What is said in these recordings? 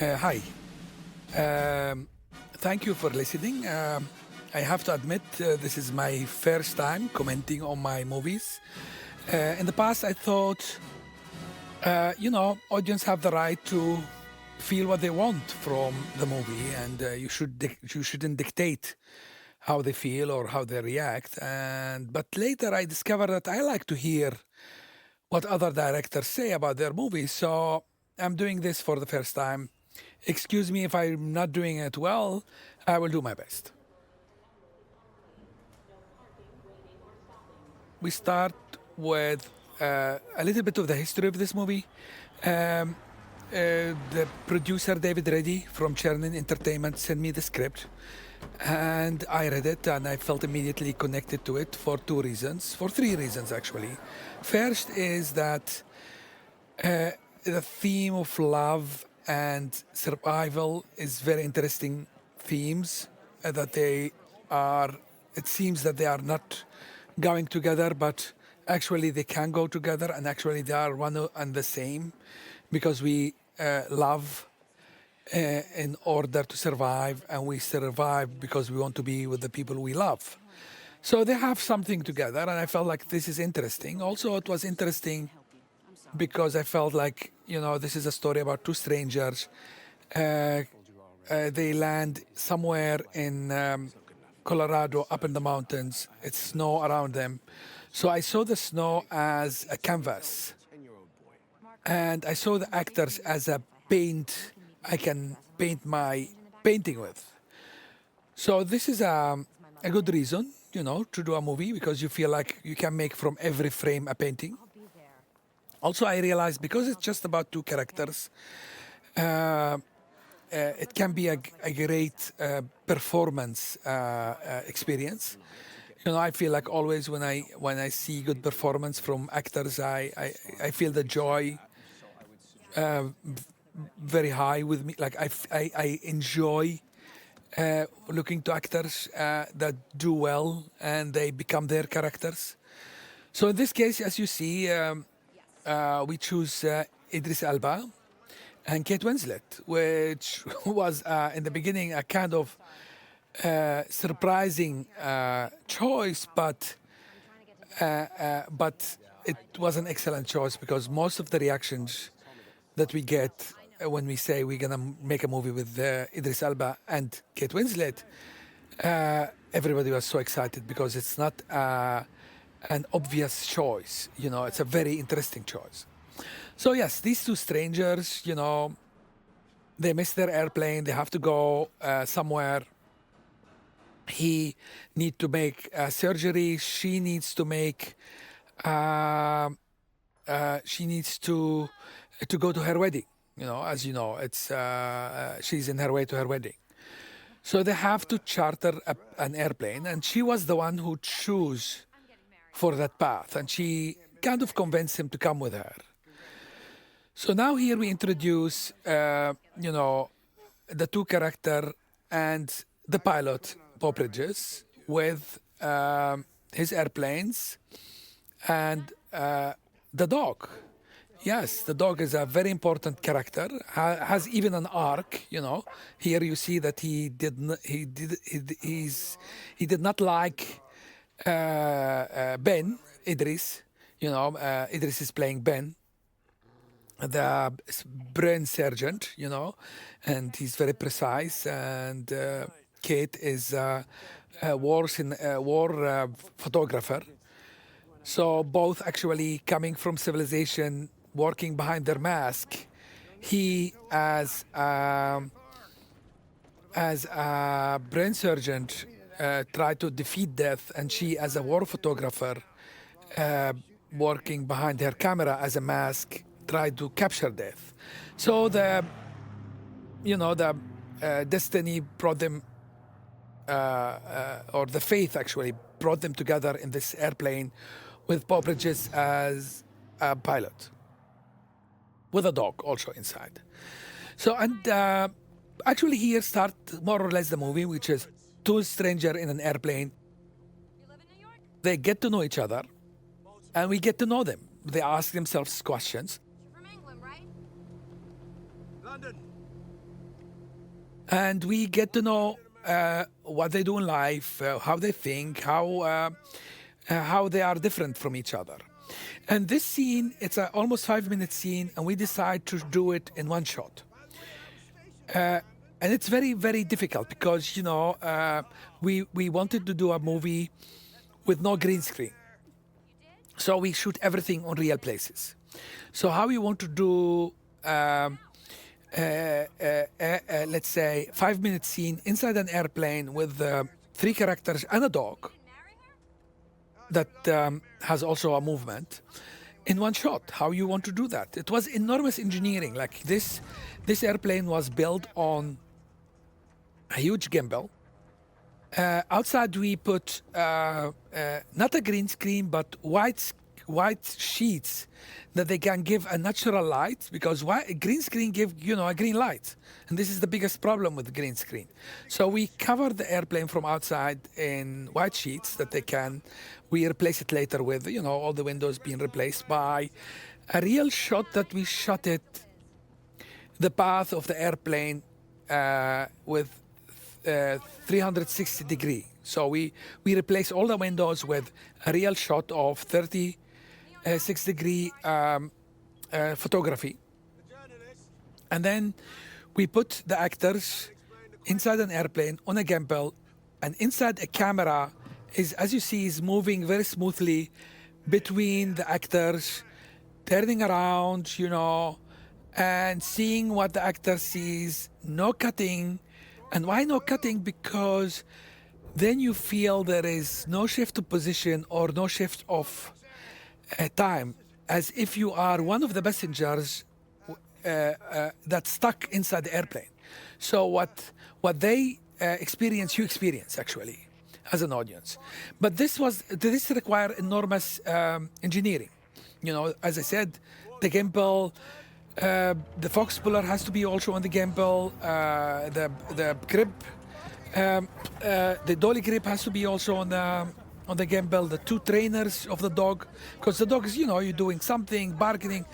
Hi. Um, Thank you for listening. I have to admit, this is my first time commenting on my movies. In the past, I thought, audience have the right to feel what they want from the movie, and you shouldn't dictate how they feel or how they react. And but later, I discovered that I like to hear what other directors say about their movies. So I'm doing this for the first time. Excuse me if I'm not doing it well. I will do my best. We start with a little bit of the history of this movie. Um, the producer David Reddy from Chernin Entertainment sent me the script, and I read it, and I felt immediately connected to it for for three reasons actually. First is that the theme of love and survival is very interesting themes that they are. It seems that they are not going together, but actually they can go together, and actually they are one and the same, because we love in order to survive, and we survive because we want to be with the people we love. So they have something together, and I felt like this is interesting. Also, it was interesting because I felt like, this is a story about two strangers. Uh, they land somewhere in Colorado, up in the mountains. It's snow around them. So I saw the snow as a canvas, and I saw the actors as a paint I can paint my painting with. So this is a good reason, to do a movie, because you feel like you can make from every frame a painting. Also, I realized because it's just about two characters, it can be a great performance experience. I feel like always when I see good performance from actors, I feel the joy very high with me. Like I enjoy looking to actors that do well and they become their characters. So in this case, as you see, we choose Idris Elba and Kate Winslet, which was in the beginning a kind of surprising choice, but it was an excellent choice because most of the reactions that we get when we say we're gonna make a movie with Idris Elba and Kate Winslet, everybody was so excited because it's not an obvious choice. It's a very interesting choice. So yes, these two strangers, they miss their airplane. They have to go somewhere. He needs to make surgery. She needs to make. She needs to go to her wedding. As you know, it's she's in her way to her wedding. So they have to charter an airplane, and she was the one who chose for that path, and she kind of convinced him to come with her. So now here we introduce, the two character and the pilot, Bob Bridges, with his airplanes and the dog. Yes, the dog is a very important character. Has even an arc. Here you see that he did not like Ben Idris. Idris is playing Ben, the brain surgeon, and he's very precise. And Kate is a war photographer. So both actually coming from civilization, working behind their mask. He as a brain surgeon tried to defeat death, and she as a war photographer working behind her camera as a mask tried to capture death. So the destiny brought them, or the faith actually brought them together in this airplane with Bob Bridges as a pilot, with a dog also inside. So, and actually here start more or less the movie, which is two strangers in an airplane. They get to know each other, and we get to know them. They ask themselves questions. You're from England, right? London. and we get to know what they do in life, how they think, how they are different from each other. And this scene, it's an almost 5 minute scene, and we decide to do it in one shot. And it's very, very difficult because, we wanted to do a movie with no green screen. So we shoot everything on real places. So how we want to do, let's say, 5 minute scene inside an airplane with 3 characters and a dog that has also a movement in one shot. How you want to do that? It was enormous engineering. Like this airplane was built on a huge gimbal. Outside we put not a green screen but white sheets that they can give a natural light, because green screen give a green light, and this is the biggest problem with the green screen. So we cover the airplane from outside in white sheets that we replace it later with all the windows being replaced by a real shot that we shot it the path of the airplane with 360 degree. So we replace all the windows with a real shot of 36 degree photography. And then we put the actors inside an airplane on a gimbal, and inside a camera is, as you see, is moving very smoothly between the actors, turning around, and seeing what the actor sees, no cutting. And why no cutting? Because then you feel there is no shift of position or no shift of time, as if you are one of the passengers that's stuck inside the airplane. So what they experience, you experience actually as an audience. But this require enormous engineering. As I said, the gimbal. The Fox puller has to be also on the gimbal. The grip, the dolly grip has to be also on the gimbal. The 2 trainers of the dog, because the dog is, you're doing something, bargaining,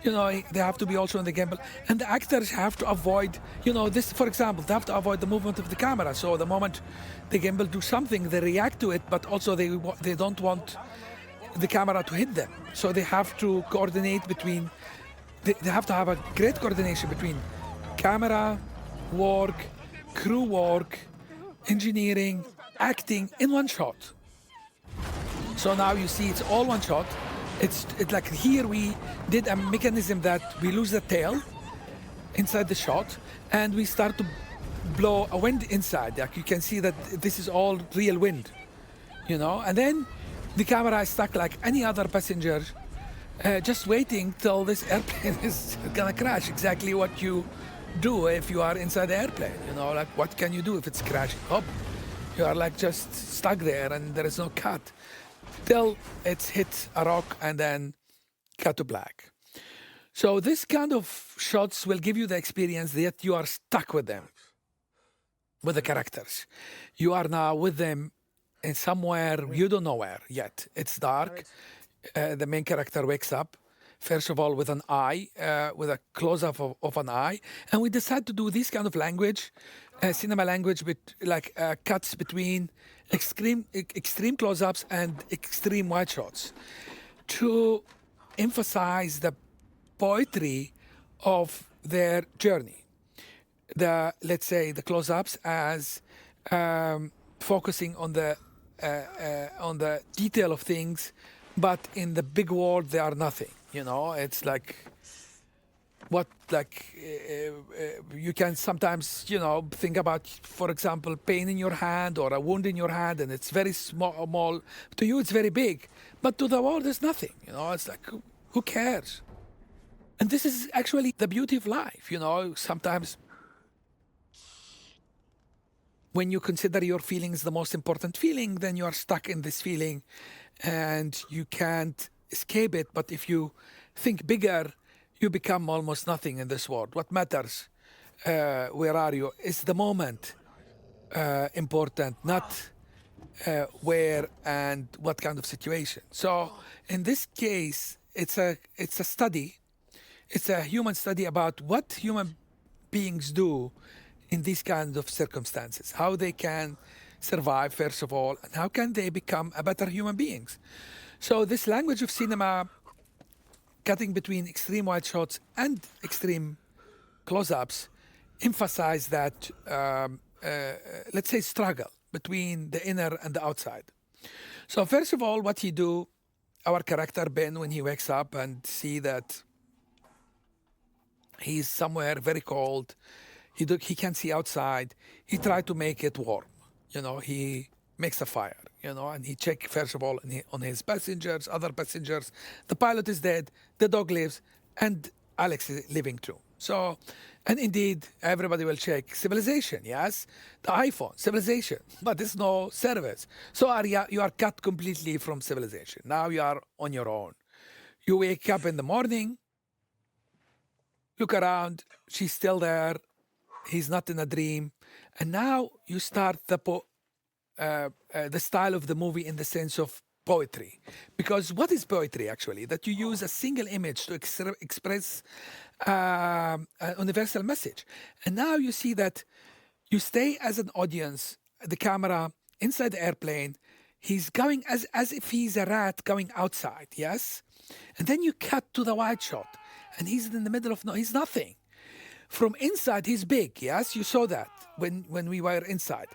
they have to be also on the gimbal. And the actors have to avoid, this, for example, they have to avoid the movement of the camera. So the moment the gimbal do something, they react to it, but also they don't want the camera to hit them. So they have to coordinate between. They have to have a great coordination between camera work, crew work, engineering, acting in one shot. So now you see it's all one shot. It's like here we did a mechanism that we lose the tail inside the shot, and we start to blow a wind inside. Like you can see that this is all real wind, and then the camera is stuck like any other passenger, just waiting till this airplane is gonna crash. Exactly what you do if you are inside the airplane. Like what can you do if it's crashing? You are like just stuck there, and there is no cut till it's hit a rock and then cut to black. So this kind of shots will give you the experience that you are stuck with them, with the characters. You are now with them in somewhere you don't know where yet. It's dark. The main character wakes up, first of all, with an eye, with a close-up of an eye. And we decided to do this kind of language, cinema language, like cuts between extreme close-ups and extreme wide shots to emphasize the poetry of their journey. Let's say the close-ups as focusing on the detail of things, but in the big world they are nothing. It's like you can sometimes think about, for example, pain in your hand or a wound in your hand, and it's very small. To you it's very big, but to the world it's nothing. It's like, who cares? And this is actually the beauty of life. Sometimes when you consider your feelings the most important feeling, then you are stuck in this feeling and you can't escape it. But if you think bigger, you become almost nothing in this world. What matters, where are you, is the moment important, not where and what kind of situation. So in this case, it's a study. It's a human study about what human beings do in these kinds of circumstances, how they can survive, first of all, and how can they become a better human beings. So this language of cinema, cutting between extreme wide shots and extreme close-ups, emphasize that, let's say, struggle between the inner and the outside. So first of all, what he do, our character Ben, when he wakes up and see that he's somewhere very cold, he can't see outside, he try to make it warm. He makes a fire, and he check first of all on his passengers, other passengers. The pilot is dead, the dog lives, and Alex is living too. So, and indeed, everybody will check civilization, yes? The iPhone, civilization, but there's no service. So you are cut completely from civilization. Now you are on your own. You wake up in the morning, look around, she's still there, he's not in a dream. And now you start the style of the movie in the sense of poetry. Because what is poetry actually? That you use a single image to express a universal message. And now you see that you stay as an audience, the camera inside the airplane, he's going as if he's a rat going outside, yes? And then you cut to the wide shot and he's in the middle of he's nothing. From inside, he's big, yes? You saw that when we were inside.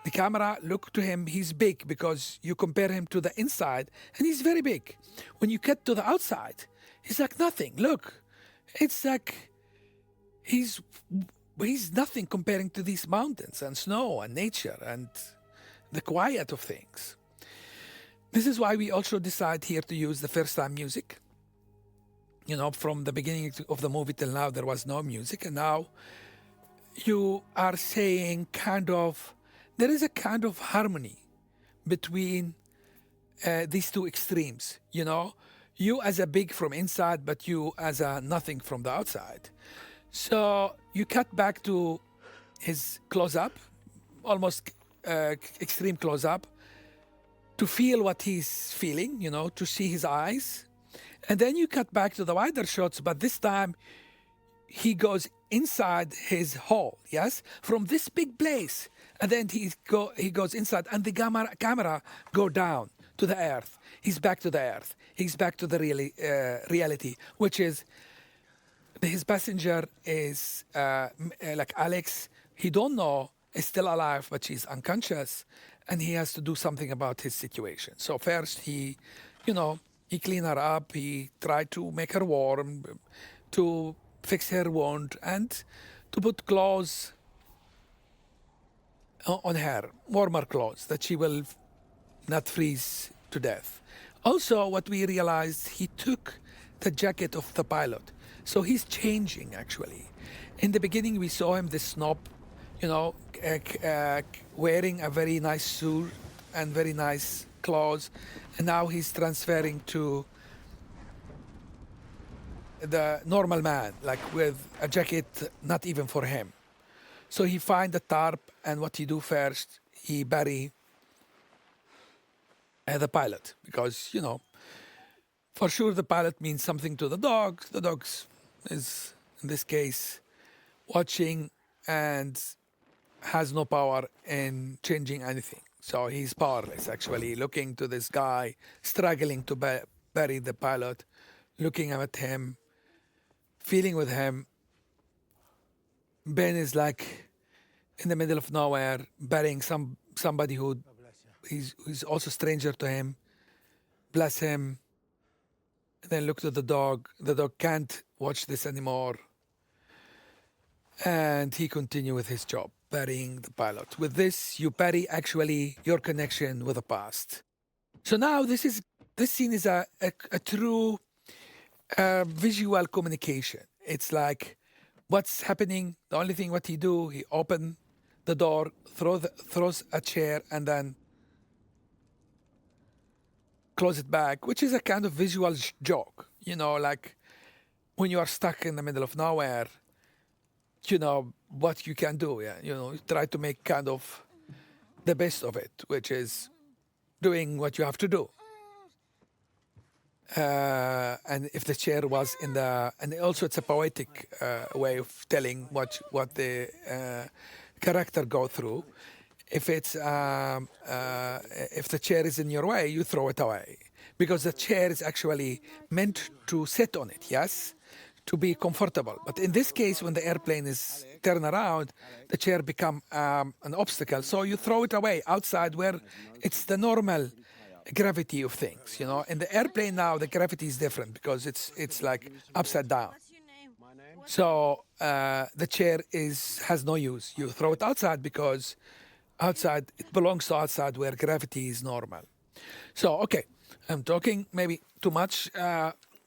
The camera looked to him, he's big because you compare him to the inside and he's very big. When you cut to the outside, he's like nothing. Look, it's like he's nothing comparing to these mountains and snow and nature and the quiet of things. This is why we also decide here to use the first time music. From the beginning of the movie till now, there was no music. And now you are saying there is a kind of harmony between these two extremes. You as a big from inside, but you as a nothing from the outside. So you cut back to his close-up, almost extreme close-up, to feel what he's feeling, to see his eyes. And then you cut back to the wider shots, but this time he goes inside his hole, yes, from this big place. And then he goes inside, and the camera go down to the earth. He's back to the earth. He's back to the reality, which is his passenger is like Alex. He don't know is still alive, but she's unconscious, and he has to do something about his situation. So first he clean her up. He tried to make her warm, to fix her wound, and to put clothes on her, warmer clothes, that she will not freeze to death. Also, what we realized, he took the jacket of the pilot. So he's changing, actually. In the beginning, we saw him, this snob, wearing a very nice suit and very nice clothes. And now he's transferring to the normal man, like with a jacket not even for him. So he find the tarp, and what he do first, he bury the pilot, because for sure the pilot means something to the dog. The dog is in this case watching and has no power in changing anything. So he's powerless, actually, looking to this guy struggling to bury the pilot, looking at him, feeling with him. Ben is like in the middle of nowhere, burying somebody who he's also stranger to him. Bless him. And then look to the dog. The dog can't watch this anymore. And he continue with his job, burying the pilot. With this, you bury actually your connection with the past. So now this scene is a true visual communication. It's like what's happening. The only thing what he do, he open the door, throws a chair, and then close it back, which is a kind of visual joke. Like when you are stuck in the middle of nowhere, what you can do. Try to make kind of the best of it, which is doing what you have to do. and if the chair was in the, and also it's a poetic way of telling what the character go through. If it's if the chair is in your way, you throw it away because the chair is actually meant to sit on it. Yes, to be comfortable. But in this case, when the airplane is turned around, the chair become an obstacle. So you throw it away outside where it's the normal gravity of things. You know, in the airplane now, the gravity is different because it's like upside down. So the chair has no use. You throw it outside because outside it belongs to outside where gravity is normal. So okay, I'm talking maybe too much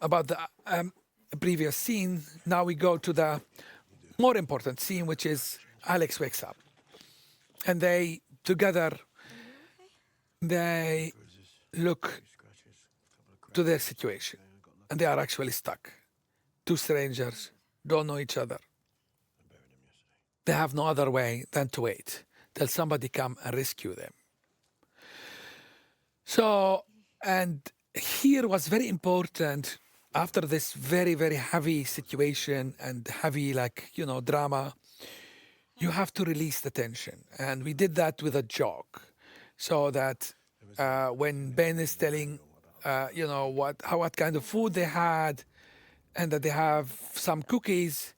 about the previous scene. Now we go to the more important scene, which is Alex wakes up, and they together they look to their situation, and they are actually stuck. Two strangers don't know each other. They have no other way than to wait till somebody come and rescue them. So, and here was very important after this very, very heavy situation and heavy, like, you know, drama, you have to release the tension. And we did that with a joke. So that when Ben is telling, you know, what kind of food they had and that they have some cookies,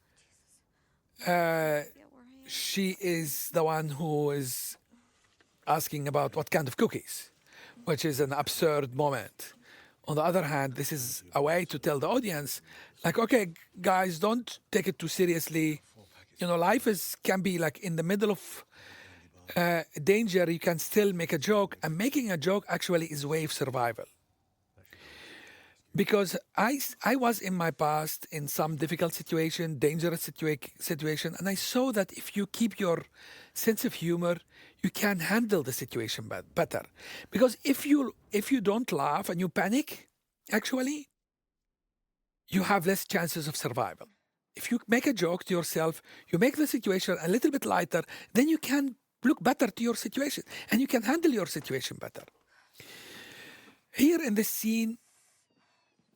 she is the one who is asking about what kind of cookies, which is an absurd moment. On the other hand, this is a way to tell the audience, like, okay, guys, don't take it too seriously. You know, life can be like in the middle of danger. You can still make a joke, and making a joke actually is a way of survival. Because I was in my past in some difficult situation, dangerous situation, and I saw that if you keep your sense of humor, you can handle the situation better. Because if you don't laugh and you panic, actually, you have less chances of survival. If you make a joke to yourself, you make the situation a little bit lighter, then you can look better to your situation and you can handle your situation better. Here in this scene,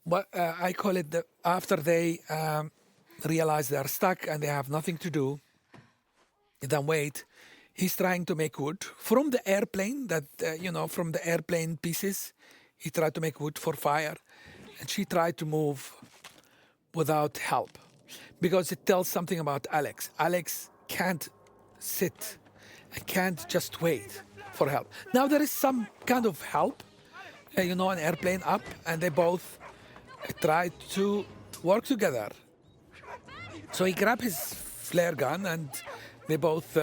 what I call it after they realize they are stuck and they have nothing to do, then wait. He's trying to make wood from the airplane from the airplane pieces. He tried to make wood for fire, and she tried to move without help because it tells something about Alex. Alex can't sit and can't just wait for help. Now there is some kind of help, an airplane up, and they both try to work together. So he grabbed his flare gun and they both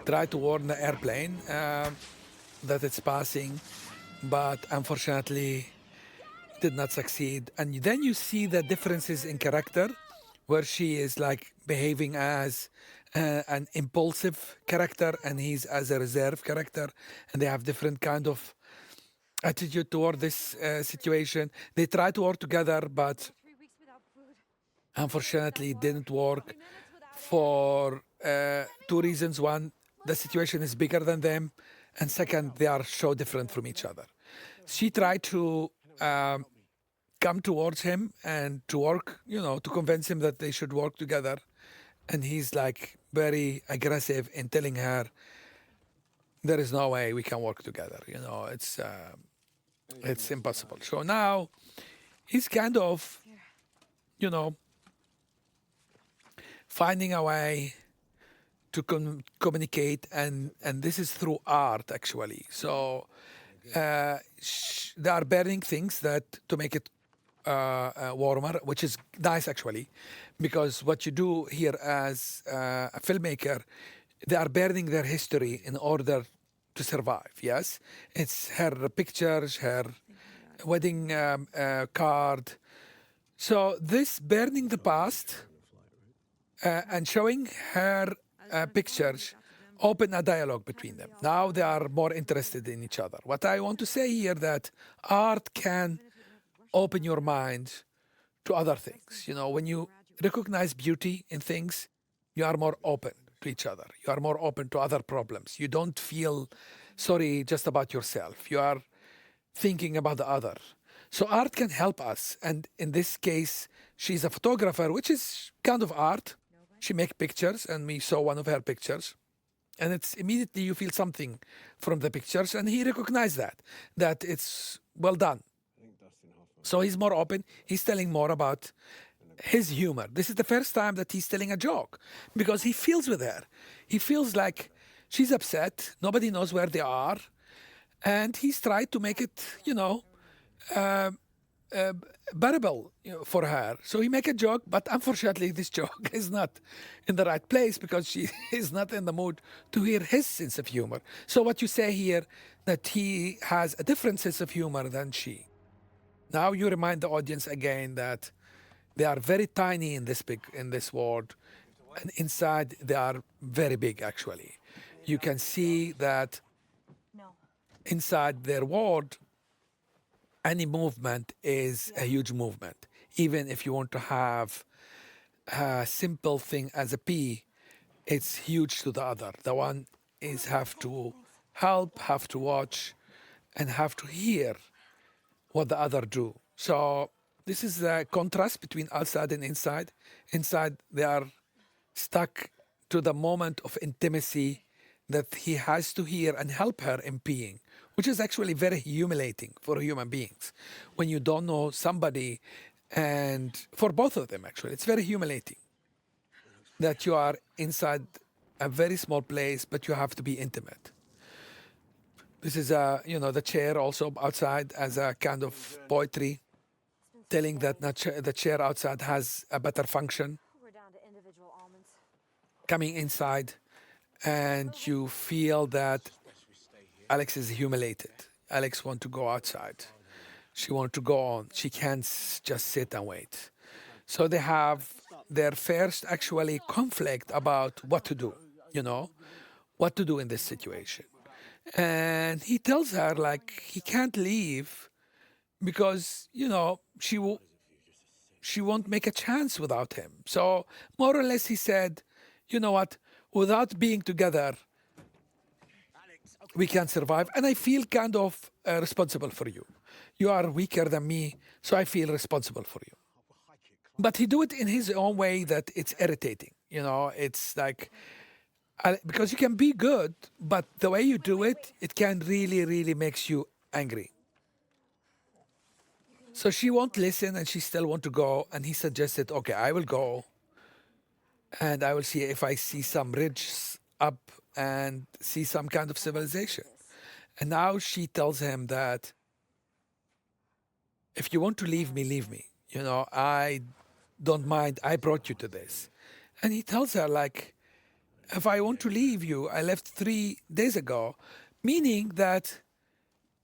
try to warn the airplane that it's passing, but unfortunately did not succeed. And then you see the differences in character, where she is like behaving as an impulsive character and he's as a reserved character, and they have different kind of attitude toward this situation. They try to work together, but unfortunately it didn't work for two reasons. One, the situation is bigger than them, and second, they are so different from each other. She tried to come towards him and to work, to convince him that they should work together, and he's like very aggressive in telling her there is no way we can work together. It's impossible. So now he's kind of, finding a way to communicate, and this is through art actually. So they are burning things to make it warmer, which is nice actually, because what you do here as a filmmaker, they are burning their history in order to survive. Yes, it's her pictures, her wedding card. So this burning the past and showing her pictures open a dialogue between them. Now they are more interested in each other. What I want to say here, that art can open your mind to other things. When you recognize beauty in things, you are more open to each other. You are more open to other problems. You don't feel sorry just about yourself. You are thinking about the other. So art can help us. And in this case, she's a photographer, which is kind of art. She makes pictures, and we saw one of her pictures. And it's immediately you feel something from the pictures, and he recognized that it's well done. So he's more open. He's telling more about his humor. This is the first time that he's telling a joke because he feels with her. He feels like she's upset. Nobody knows where they are. And he's tried to make it, bearable for her. So he make a joke, but unfortunately this joke is not in the right place because she is not in the mood to hear his sense of humor. So what you say here, that he has a different sense of humor than she. Now you remind the audience again that they are very tiny in this world, and inside they are very big actually. You can see that inside their world, any movement is a huge movement. Even if you want to have a simple thing as a pea, it's huge to the other. The one is have to help, have to watch, and have to hear what the other do. So this is the contrast between outside and inside. Inside, they are stuck to the moment of intimacy that he has to hear and help her in peeing, which is actually very humiliating for human beings. When you don't know somebody, and for both of them actually, it's very humiliating that you are inside a very small place, but you have to be intimate. This is the chair also outside as a kind of poetry, telling that the chair outside has a better function. Coming inside, and you feel that Alex is humiliated. Alex wants to go outside. She wants to go on. She can't just sit and wait. So they have their first actually conflict about what to do, what to do in this situation. And he tells her like he can't leave because, she won't make a chance without him. So more or less he said, you know what, without being together, we can survive. And I feel kind of responsible for you. You are weaker than me, so I feel responsible for you. But he do it in his own way that it's irritating. It's like, because you can be good, but the way you do it, it can really, really makes you angry. So she won't listen and she still want to go. And he suggested, okay, I will go and I will see if I see some ridges up and see some kind of civilization. And now she tells him that if you want to leave me, leave me. I don't mind. I brought you to this. And he tells her like, if I want to leave you, I left 3 days ago, meaning that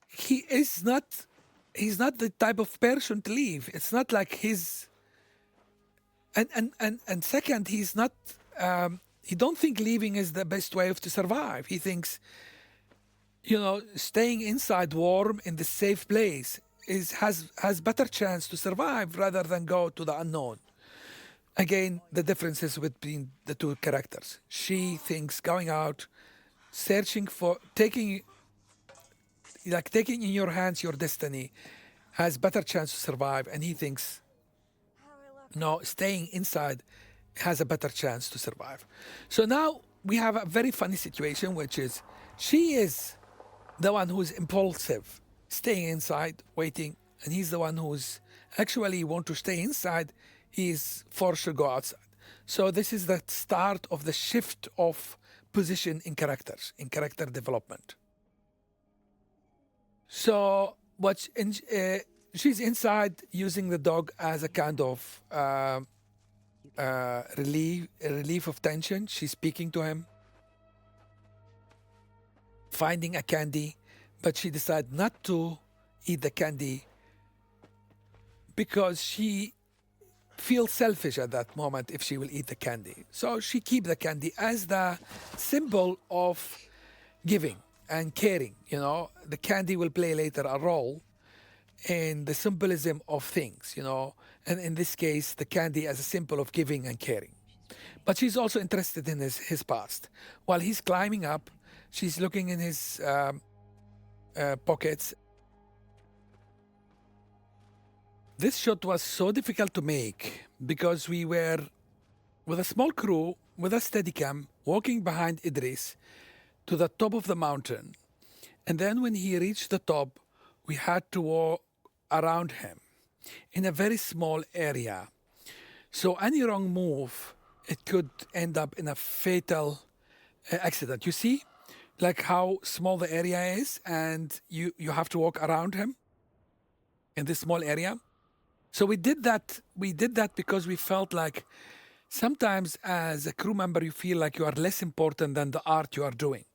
he's not the type of person to leave. It's not like his. And second, he's not. He don't think leaving is the best way to survive. He thinks, staying inside warm in the safe place has better chance to survive rather than go to the unknown. Again, the differences between the two characters. She thinks going out, searching for taking in your hands your destiny has better chance to survive, and he thinks no, staying inside has a better chance to survive. So now we have a very funny situation, which is she is the one who's impulsive, staying inside, waiting, and he's the one who's actually want to stay inside. He's forced to go outside. So this is the start of the shift of position in characters, in character development. So she's inside using the dog as a kind of relief of tension. She's speaking to him, finding a candy, but she decided not to eat the candy because she feels selfish at that moment if she will eat the candy. So she keeps the candy as the symbol of giving and caring. The candy will play later a role in the symbolism of things, and in this case, the candy as a symbol of giving and caring. But she's also interested in his past. While he's climbing up, she's looking in his pockets. This shot was so difficult to make because we were with a small crew with a Steadicam walking behind Idris to the top of the mountain. And then when he reached the top, we had to walk around him in a very small area. So any wrong move, it could end up in a fatal accident. You see, like how small the area is, and you have to walk around him in this small area. So we did that. We did that because we felt like sometimes as a crew member, you feel like you are less important than the art you are doing.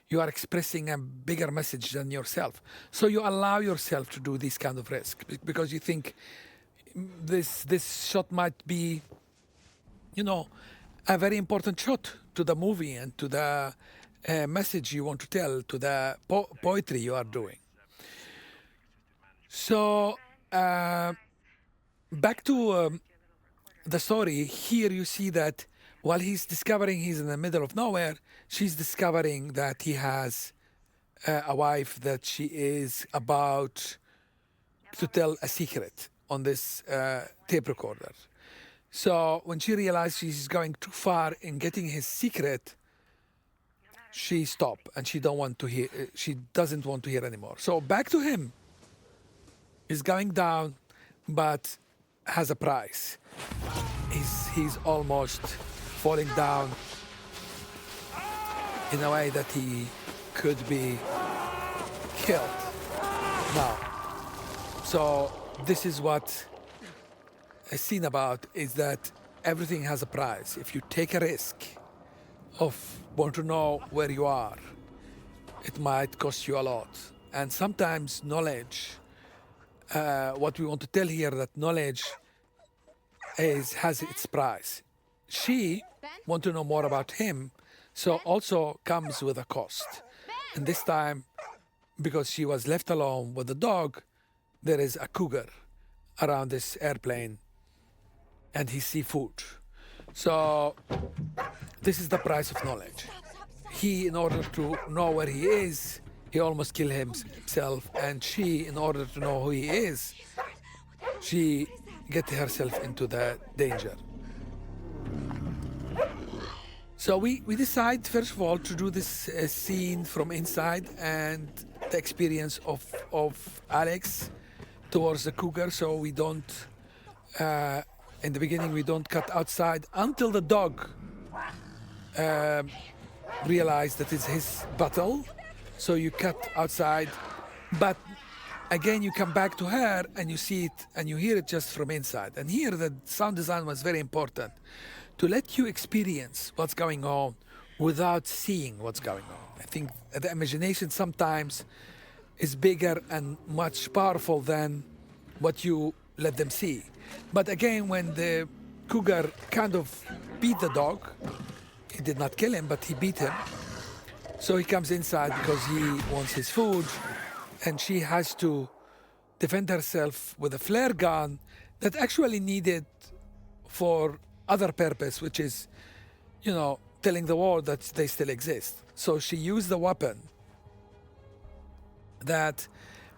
You are expressing a bigger message than yourself. So you allow yourself to do these kind of risks because you think this shot might be, a very important shot to the movie and to the message you want to tell, to the poetry you are doing. So back to the story. Here you see that while he's discovering he's in the middle of nowhere, she's discovering that he has a wife, that she is about to tell a secret on this tape recorder. So when she realized she's going too far in getting his secret, she stopped and she don't want to hear. She doesn't want to hear anymore. So back to him. He's going down, but has a price. He's almost falling down in a way that he could be killed now. So this is what a scene about, is that everything has a price. If you take a risk of want to know where you are, it might cost you a lot. And sometimes knowledge, what we want to tell here, that knowledge has its price. She want to know more about him, so also comes with a cost. And this time, because she was left alone with the dog, there is a cougar around this airplane and he see food. So this is the price of knowledge. He, in order to know where he is, he almost killed himself, and she, in order to know who he is, she get herself into the danger. So we decide, first of all, to do this scene from inside and the experience of Alex towards the cougar. So we don't, in the beginning, we don't cut outside until the dog realized that it's his battle. So you cut outside, but again, you come back to her and you see it and you hear it just from inside. And here the sound design was very important to let you experience what's going on without seeing what's going on. I think the imagination sometimes is bigger and much powerful than what you let them see. But again, when the cougar kind of beat the dog, he did not kill him, but he beat him. So he comes inside because he wants his food, and she has to defend herself with a flare gun that actually needed for other purpose, which is, telling the world that they still exist. So she used the weapon that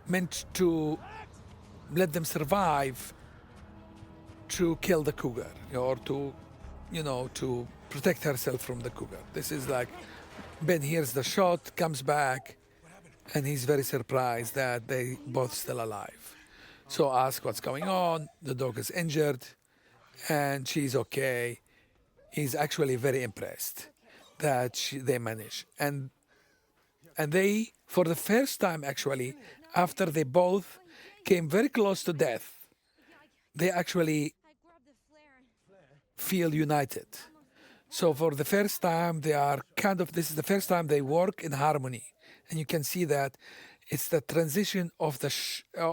meant to let them survive to kill the cougar, or to protect herself from the cougar. This is like, Ben hears the shot, comes back, and he's very surprised that they both still alive. So ask what's going on. The dog is injured, and she's okay. He's actually very impressed that they managed. And they, for the first time actually, after they both came very close to death, they actually feel united. So for the first time, this is the first time they work in harmony. And you can see that it's the transition of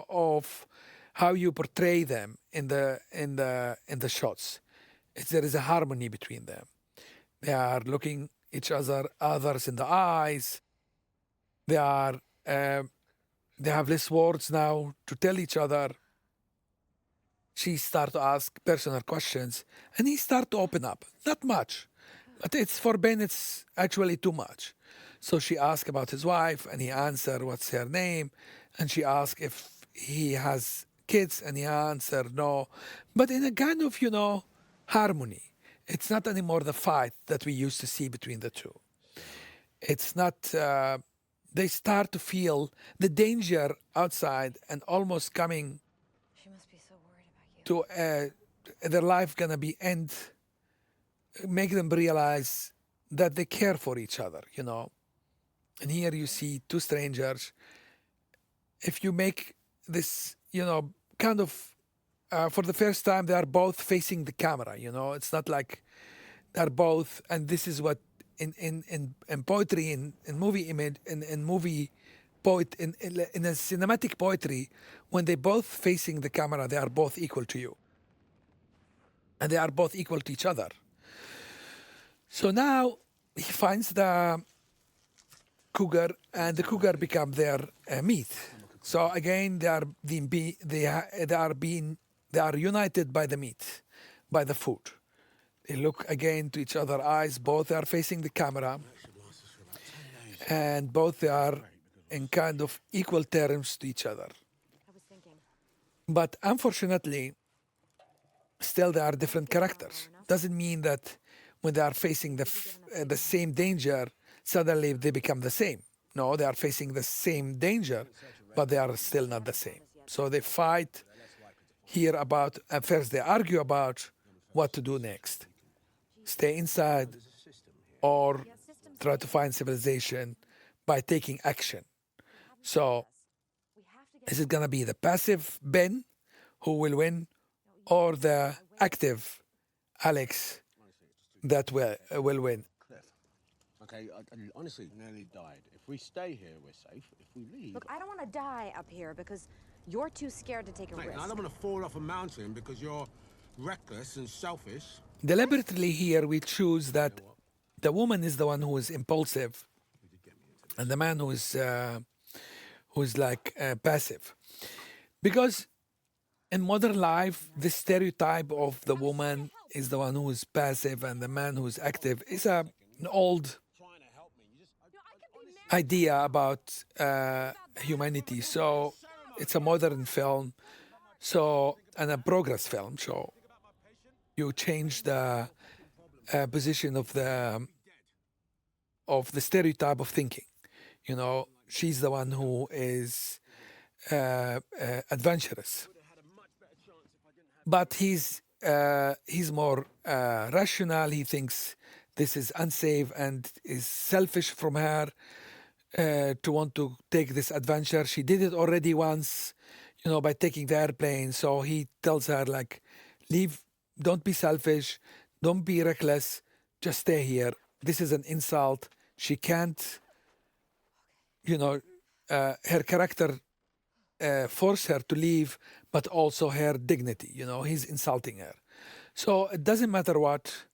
of how you portray them in the shots. There is a harmony between them. They are looking others in the eyes. They have less words now to tell each other. She start to ask personal questions, and he start to open up. Not much, but for Ben, it's actually too much. So she asked about his wife, and he answered what's her name, and she asked if he has kids, and he answered no, but in a kind of, harmony. It's not anymore the fight that we used to see between the two. It's not, they start to feel the danger outside and almost coming She must be so worried about you. to their life gonna be end, make them realize that they care for each other, And here you see two strangers. If you make this, kind of, for the first time, they are both facing the camera, It's not like they're both, and this is what in poetry, in movie image, in movie poet, in a cinematic poetry, when they both facing the camera, they are both equal to you. And they are both equal to each other. So now he finds the cougar, and the cougar become their meat. So again, they are united by the meat, by the food. They look again to each other's eyes. Both are facing the camera, and both are in kind of equal terms to each other. I was thinking. But unfortunately, still they are different characters. Doesn't mean that when they are facing the same danger, suddenly they become the same. No, they are facing the same danger, but they are still not the same. So they fight here about, at first they argue about what to do next. Stay inside or try to find civilization by taking action. So is it going to be the passive Ben who will win, or the active Alex that will win? Okay, I honestly nearly died. If we stay here, we're safe. If we leave... Look, I don't want to die up here because you're too scared to take a Mate, risk. I don't want to fall off a mountain because you're reckless and selfish. Deliberately here we choose that the woman is the one who is impulsive and the man who is like passive. Because in modern life, the stereotype of the woman is the one who is passive and the man who is active is an old idea about humanity. So it's a modern film, and a progress film. So you change the position of the stereotype of thinking. She's the one who is adventurous, but he's more rational. He thinks this is unsafe and is selfish from her to want to take this adventure. She did it already once, by taking the airplane. So he tells her, like, leave, don't be selfish, don't be reckless, just stay here. This is an insult. She can't, her character force her to leave, but also her dignity. He's insulting her. So it doesn't matter what,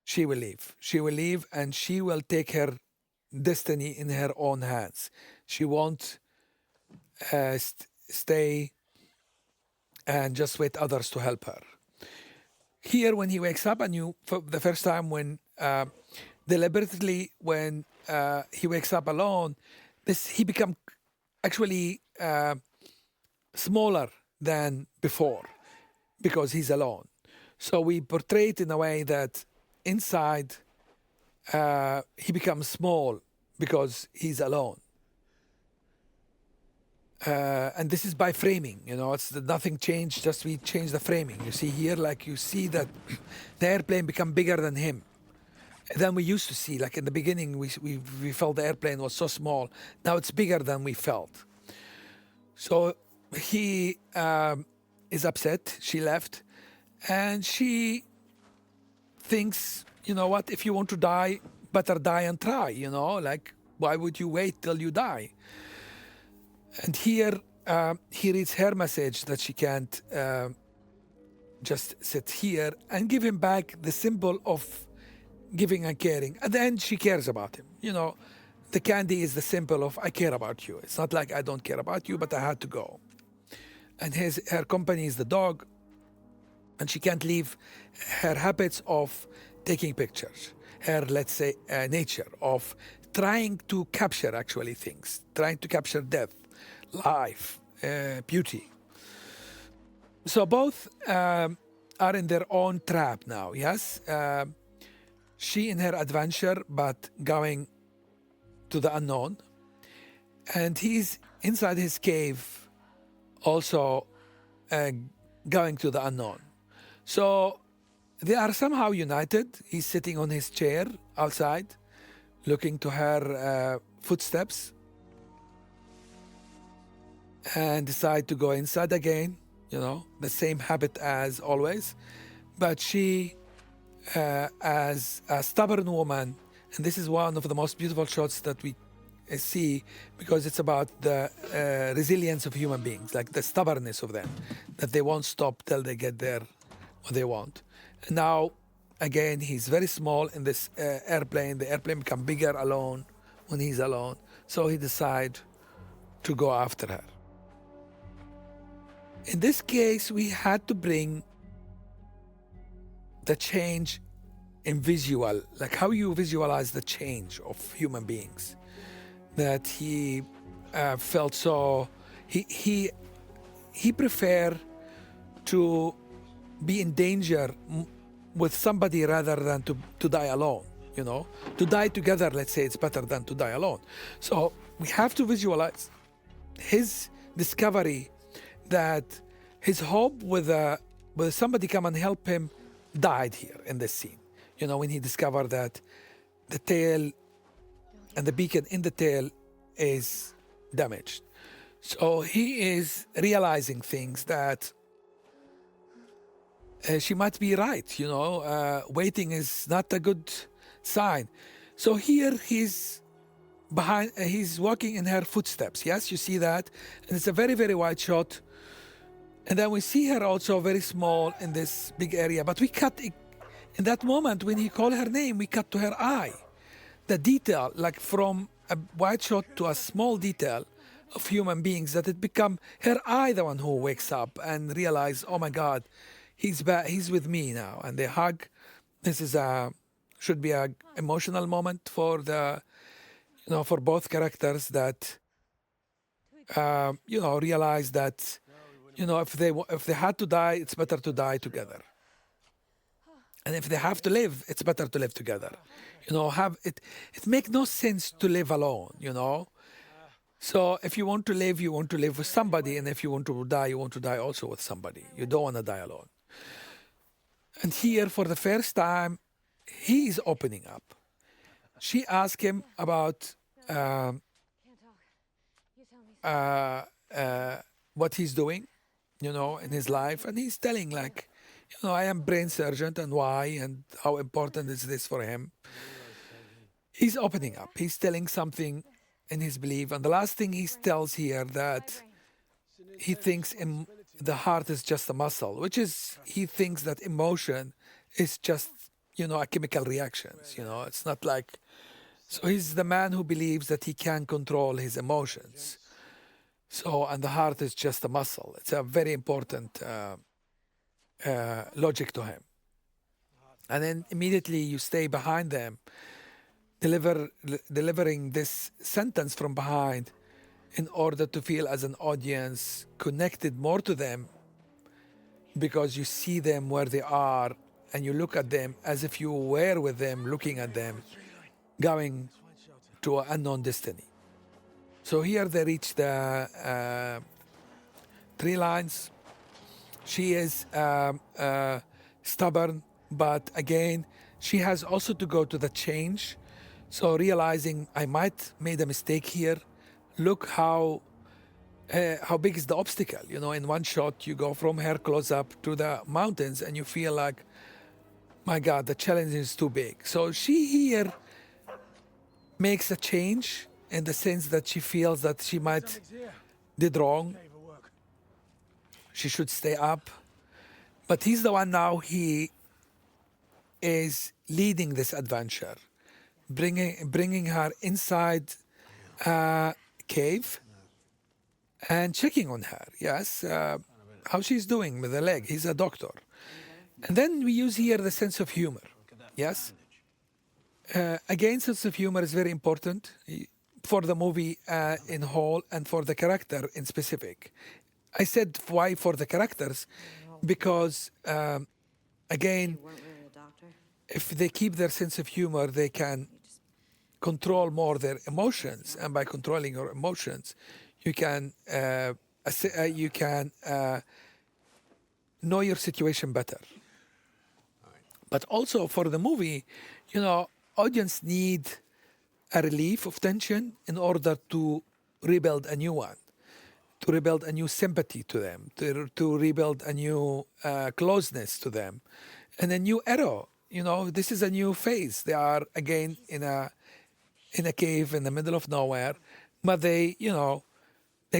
she will leave. She will leave and she will take her destiny in her own hands. She won't stay and just wait others to help her. Here, when he wakes up, and for the first time, when deliberately, when he wakes up alone, he becomes actually smaller than before because he's alone. So we portray it in a way that inside he becomes small because he's alone. And this is by framing, it's nothing changed, just we change the framing. You see here, like you see that the airplane become bigger than him than we used to see. Like in the beginning, we felt the airplane was so small. Now it's bigger than we felt. So he is upset. She left, and she thinks, you know what? If you want to die, better die and try. Like, why would you wait till you die? And here he reads her message that she can't just sit here, and give him back the symbol of giving and caring. At the end, she cares about him. The candy is the symbol of I care about you. It's not like I don't care about you, but I had to go. And her company is the dog, and she can't leave her habits of taking pictures, her, let's say, nature of trying to capture actually things, trying to capture death, life, beauty. So both are in their own trap now. Yes, she in her adventure, but going to the unknown, and he's inside his cave, also uh, going to the unknown. So they are somehow united. He's sitting on his chair outside, looking to her footsteps, and decide to go inside again. You know, the same habit as always. But she, as a stubborn woman, and this is one of the most beautiful shots that we see, because it's about the resilience of human beings, like the stubbornness of them, that they won't stop till they get there what they want. And now, again, he's very small in this airplane. The airplane becomes bigger alone when he's alone. So he decides to go after her. In this case, we had to bring the change in visual, like how you visualize the change of human beings. That he felt so, he preferred to be in danger with somebody rather than to die alone. You know, to die together, let's say, it's better than to die alone. So we have to visualize his discovery that his hope with somebody come and help him died here in this scene. You know, when he discovered that the tail and the beacon in the tail is damaged. So he is realizing things that she might be right, you know, waiting is not a good sign. So here he's walking in her footsteps. Yes, you see that? And it's a very, very wide shot. And then we see her also very small in this big area. But we cut, in that moment when he called her name, we cut to her eye. The detail, like from a wide shot to a small detail of human beings, that it become her eye the one who wakes up and realize, oh my God, he's with me now. And they hug. This is should be a emotional moment for for both characters that realize that if they had to die, it's better to die together. And if they have to live, it's better to live together. You know, it makes no sense to live alone, you know. So if you want to live, you want to live with somebody, and if you want to die, you want to die also with somebody. You don't want to die alone. And here, for the first time, he is opening up. She asked him about what he's doing, you know, in his life, and he's telling like, you know, I am brain surgeon and why and how important is this for him. He's opening up. He's telling something in his belief, and the last thing he tells here that he thinks the heart is just a muscle, which is he thinks that emotion is just a chemical reactions. You know, it's not like. So he's the man who believes that he can control his emotions. So, and the heart is just a muscle. It's a very important logic to him. And then immediately you stay behind them, delivering this sentence from behind in order to feel as an audience connected more to them, because you see them where they are and you look at them as if you were with them, looking at them, going to an unknown destiny. So here they reach the 3 lines. She is stubborn, but again, she has also to go to the change. So realizing I might made a mistake here. Look how big is the obstacle. You know, in one shot, you go from her close up to the mountains and you feel like, my God, the challenge is too big. So she here makes a change in the sense that she feels that she might did wrong. She should stay up. But he's the one now, he is leading this adventure, bringing her inside a cave and checking on her, yes, how she's doing with the leg. He's a doctor. And then we use here the sense of humor, yes. Again, sense of humor is very important for the movie in whole and for the character in specific. I said why for the characters, because again, You weren't really a doctor. if they keep their sense of humor, they can control more their emotions, and by controlling your emotions, you can know your situation better. But also for the movie, audience need a relief of tension in order to rebuild a new one, to rebuild a new sympathy to them, to rebuild a new closeness to them, and a new era. This is a new phase. They are again in a cave in the middle of nowhere, but they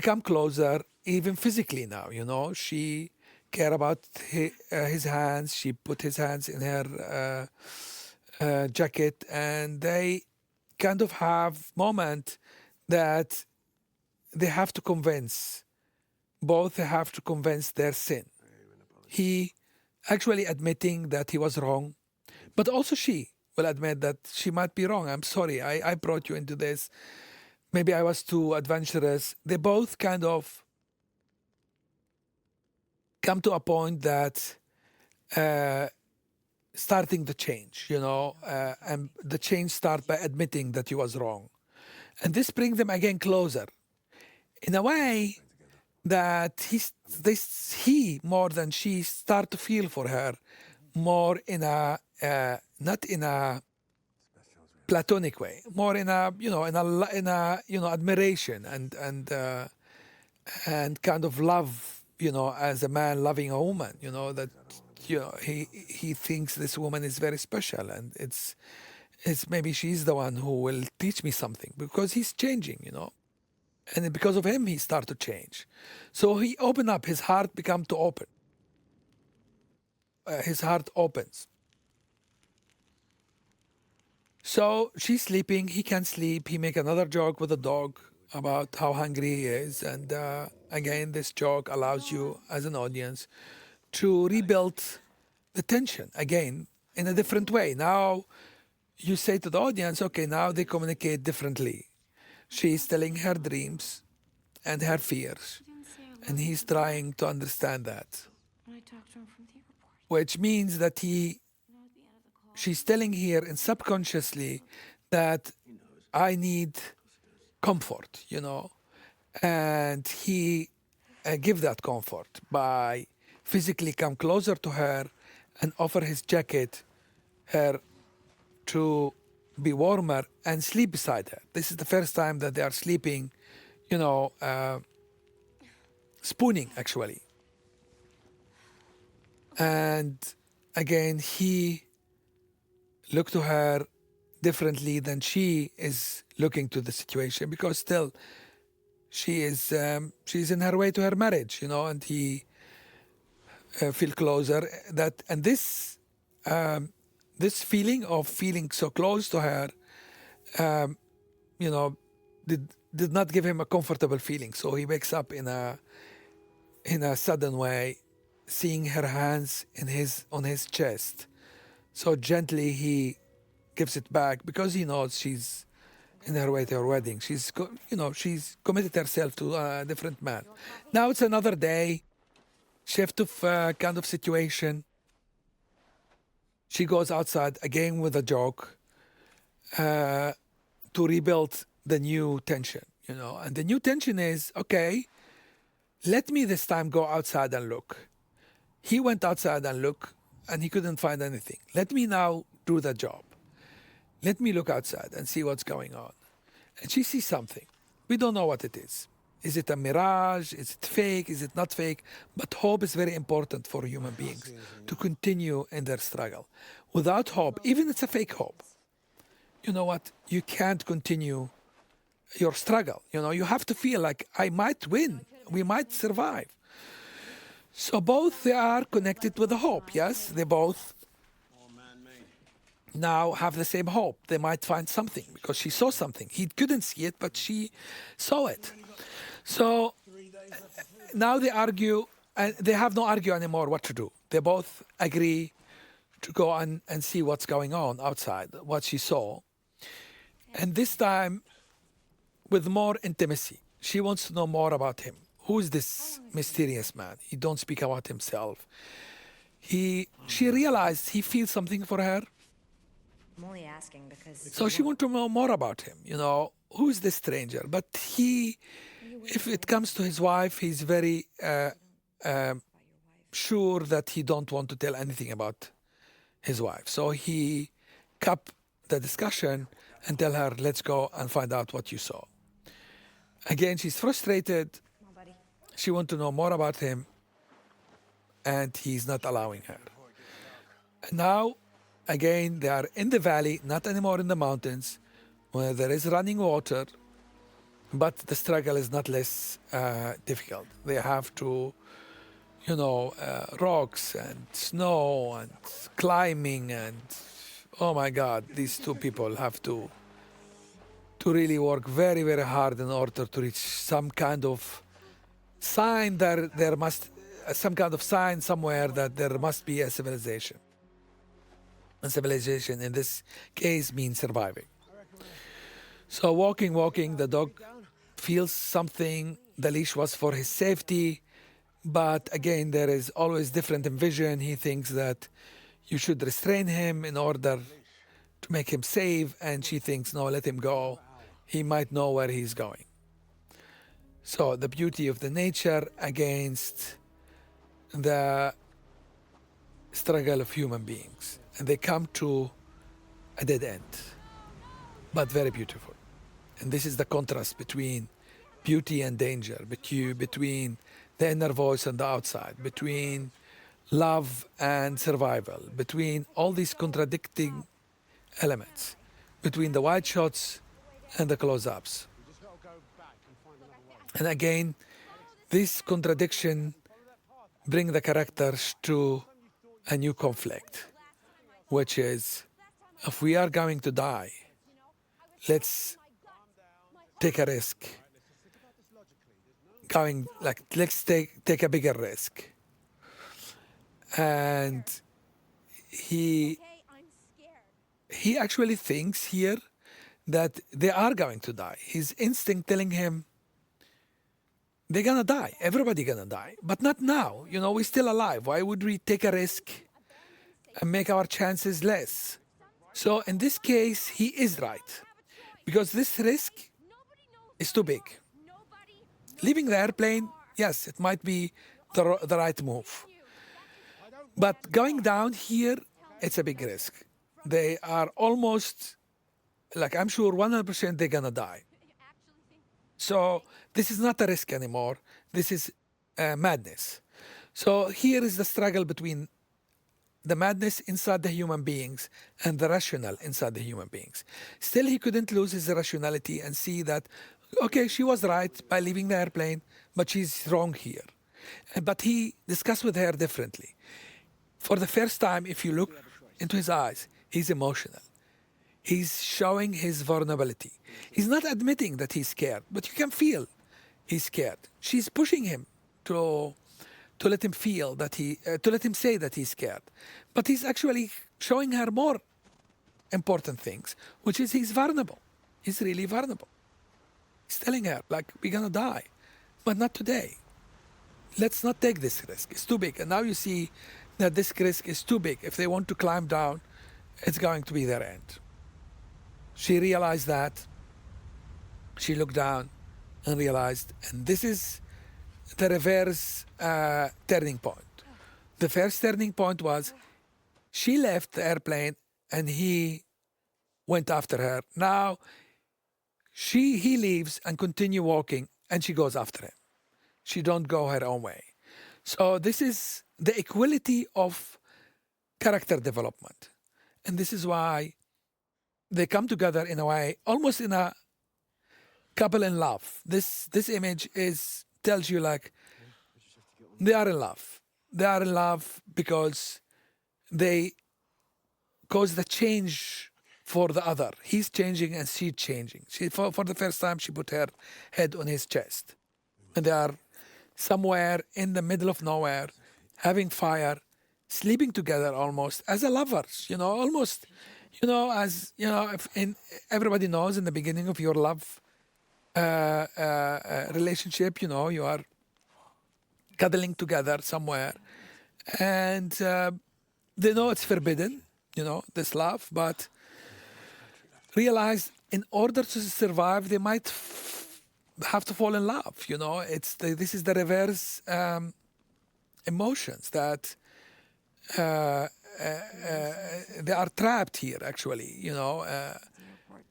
come closer even physically now. She care about his hands. She put his hands in her jacket, and they kind of have moment that they have to convince. Both have to convince their sin. He actually admitting that he was wrong, but also she will admit that she might be wrong. I'm sorry, I brought you into this. Maybe I was too adventurous. They both kind of come to a point that starting the change, and the change start by admitting that he was wrong. And this brings them again closer in a way that he more than she start to feel for her more in a not in a platonic way, more in a admiration and kind of love, as a man loving a woman, that he thinks this woman is very special, and it's maybe she's the one who will teach me something, because he's changing, and because of him he start to change. So he opened up, his heart become to open. His heart opens. So she's sleeping, he can't sleep. He make another joke with the dog about how hungry he is, and again this joke allows you as an audience to rebuild the tension again in a different way. Now you say to the audience, okay, now they communicate differently. She's telling her dreams and her fears, and he's trying to understand that, When I talked to him from the airport, which means that she's telling here and subconsciously that I need comfort, and he give that comfort by physically come closer to her and offer his jacket her to be warmer and sleep beside her. This is the first time that they are sleeping, spooning actually. And again, he looked to her differently than she is looking to the situation, because still she's in her way to her marriage, and he feel closer. And this feeling of feeling so close to her, did not give him a comfortable feeling. So he wakes up in a sudden way, seeing her hands on his chest. So gently he gives it back, because he knows she's in her way to her wedding. She's committed herself to a different man. Now it's another day, shift of kind of situation. She goes outside again with a joke to rebuild the new tension, And the new tension is, okay, let me this time go outside and look. He went outside and look, and he couldn't find anything. Let me now do the job. Let me look outside and see what's going on. And she sees something. We don't know what it is. Is it a mirage? Is it fake? Is it not fake? But hope is very important for human beings to continue in their struggle. Without hope, even it's a fake hope, you know what? You can't continue your struggle. You have to feel like I might win. We might survive. So both they are connected with the hope. Yes, they both now have the same hope. They might find something, because she saw something. He couldn't see it, but she saw it. So now they argue, and they have no argue anymore what to do. They both agree to go and see what's going on outside, what she saw. And this time with more intimacy. She wants to know more about him. who's this mysterious man? He don't speak about himself. She realized he feels something for her, I'm only asking because so she wanted to know more about him. Who's this stranger? But if it comes to his wife, he's very sure that he don't want to tell anything about his wife. So he cap the discussion and tell her, let's go and find out what you saw. Again, she's frustrated. come on, buddy. She wants to know more about him, and he's not allowing her. Now, again, they are in the valley, not anymore in the mountains, where there is running water, but the struggle is not less difficult. They have to, rocks and snow and climbing, and oh my God, these two people have to really work very, very hard in order to reach some kind of sign that there must, some kind of sign somewhere that there must be a civilization. And civilization in this case means surviving. So walking, the dog feels something. The leash was for his safety, but again, there is always different in vision. He thinks that you should restrain him in order to make him safe, and she thinks, no, let him go. He might know where he's going. So the beauty of the nature against the struggle of human beings. And they come to a dead end, but very beautiful. And this is the contrast between beauty and danger, between the inner voice and the outside, between love and survival, between all these contradicting elements, between the wide shots and the close-ups. And again, this contradiction bring the characters to a new conflict, which is, if we are going to die, let's take a risk. Let's take a bigger risk. And he actually thinks here that they are going to die. His instinct telling him, they're gonna die. Everybody gonna die, but not now. We're still alive. Why would we take a risk and make our chances less? So in this case, he is right, because this risk is too big. Leaving the airplane, yes, it might be the right move. But going down here, it's a big risk. They are almost, I'm sure 100% they're gonna die. So this is not a risk anymore. This is madness. So here is the struggle between the madness inside the human beings and the rational inside the human beings. Still, he couldn't lose his rationality and see that, okay, she was right by leaving the airplane, but she's wrong here. But he discussed with her differently. For the first time, if you look into his eyes, he's emotional. He's showing his vulnerability. He's not admitting that he's scared, but you can feel he's scared. She's pushing him to let him feel that to let him say that he's scared. But he's actually showing her more important things, which is he's vulnerable. He's really vulnerable. He's telling her, we're gonna die, but not today. Let's not take this risk. It's too big. And now you see that this risk is too big. If they want to climb down, it's going to be their end. She realized that. She looked down and realized, and this is the reverse turning point. The first turning point was she left the airplane and he went after her. Now he leaves and continue walking, and she goes after him. She don't go her own way. So this is the equality of character development. And this is why they come together in a way, almost in a couple in love. This image tells you they are in love. They are in love because they cause the change for the other. He's changing and she's changing. For the first time, she put her head on his chest. And they are somewhere in the middle of nowhere, having fire, sleeping together almost as a lovers, almost, everybody knows in the beginning of your love relationship, you are cuddling together somewhere, and they know it's forbidden, this love, but realize in order to survive, they might have to fall in love. This is the reverse emotions that they are trapped here. Actually,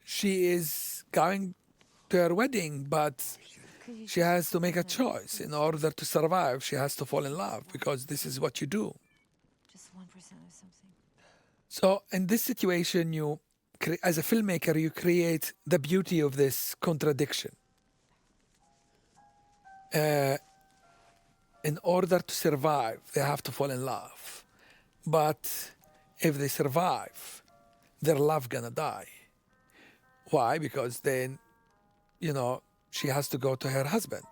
she is going to her wedding, but she has to make a choice. In order to survive, she has to fall in love because this is what you do. Just 1% of something. So in this situation, as a filmmaker, you create the beauty of this contradiction. In order to survive, they have to fall in love. But if they survive, their love gonna die. Why? Because then, she has to go to her husband.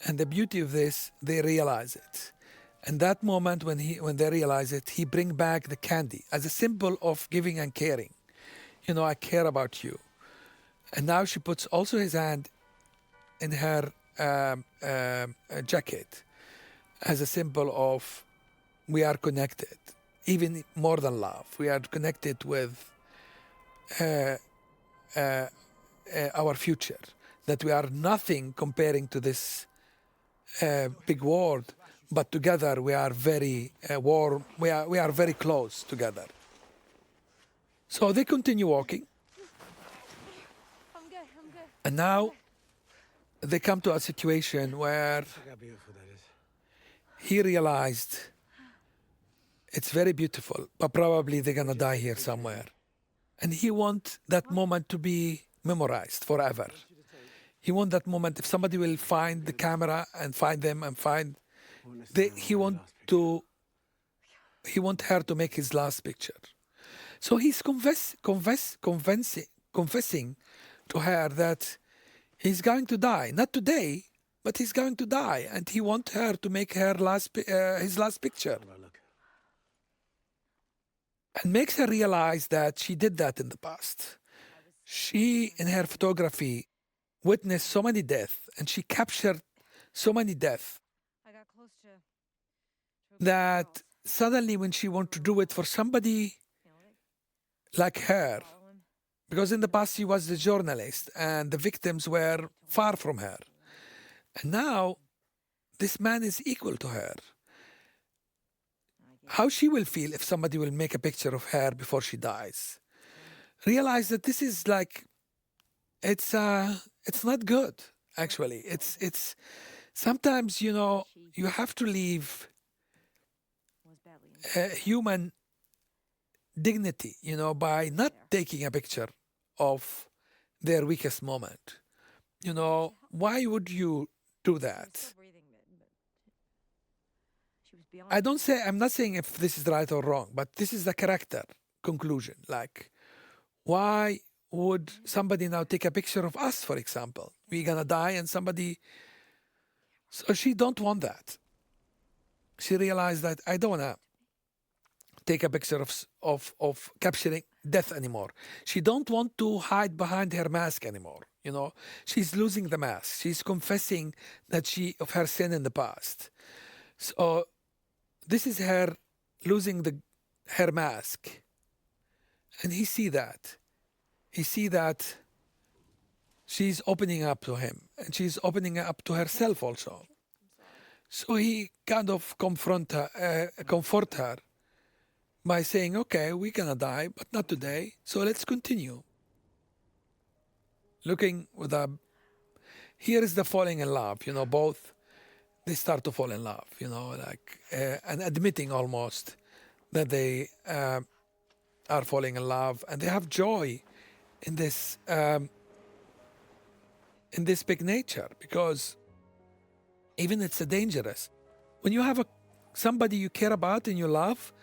And the beauty of this, they realize it. And that moment when they realize it, he bring back the candy as a symbol of giving and caring. I care about you. And now she puts also his hand in her jacket as a symbol of we are connected, even more than love. We are connected with our future, that we are nothing comparing to this big world, but together we are very warm. We are very close together. So they continue walking. I'm good. And now they come to a situation where Look how beautiful that is. he realized it's very beautiful, but probably they're gonna die here somewhere. And he wants that moment to be memorized forever. He wants that moment, if somebody will find the camera and find them and find, he want her to make his last picture. So he's confessing to her that he's going to die, not today, but he's going to die, and he wants her to make her his last picture, and makes her realize that she did that in the past. She, in her photography, witnessed so many deaths, and she captured so many deaths I got close to that suddenly when she wants to do it for somebody like her, because in the past she was the journalist and the victims were far from her. And now this man is equal to her. How she will feel if somebody will make a picture of her before she dies. Realize that this is like, it's not good, actually. It's sometimes, you have to leave was badly. human dignity, by not taking a picture of their weakest moment. Why would you do that? Still breathing, but she was beyond. I'm not saying if this is right or wrong, but this is the character conclusion. Like, why would somebody now take a picture of us, for example? We're gonna die and somebody. So she don't want that. She realized that I don't wanna take a picture of capturing death anymore. She don't want to hide behind her mask anymore. She's losing the mask. She's confessing that of her sin in the past. So this is her losing her mask, and he see that. He see that she's opening up to him, and she's opening up to herself also. So he kind of comfort her by saying, okay, we're gonna die, but not today, so let's continue. Looking here is the falling in love, both, they start to fall in love, and admitting almost that they are falling in love, and they have joy in this big nature, because even it's dangerous. When you have somebody you care about and you love,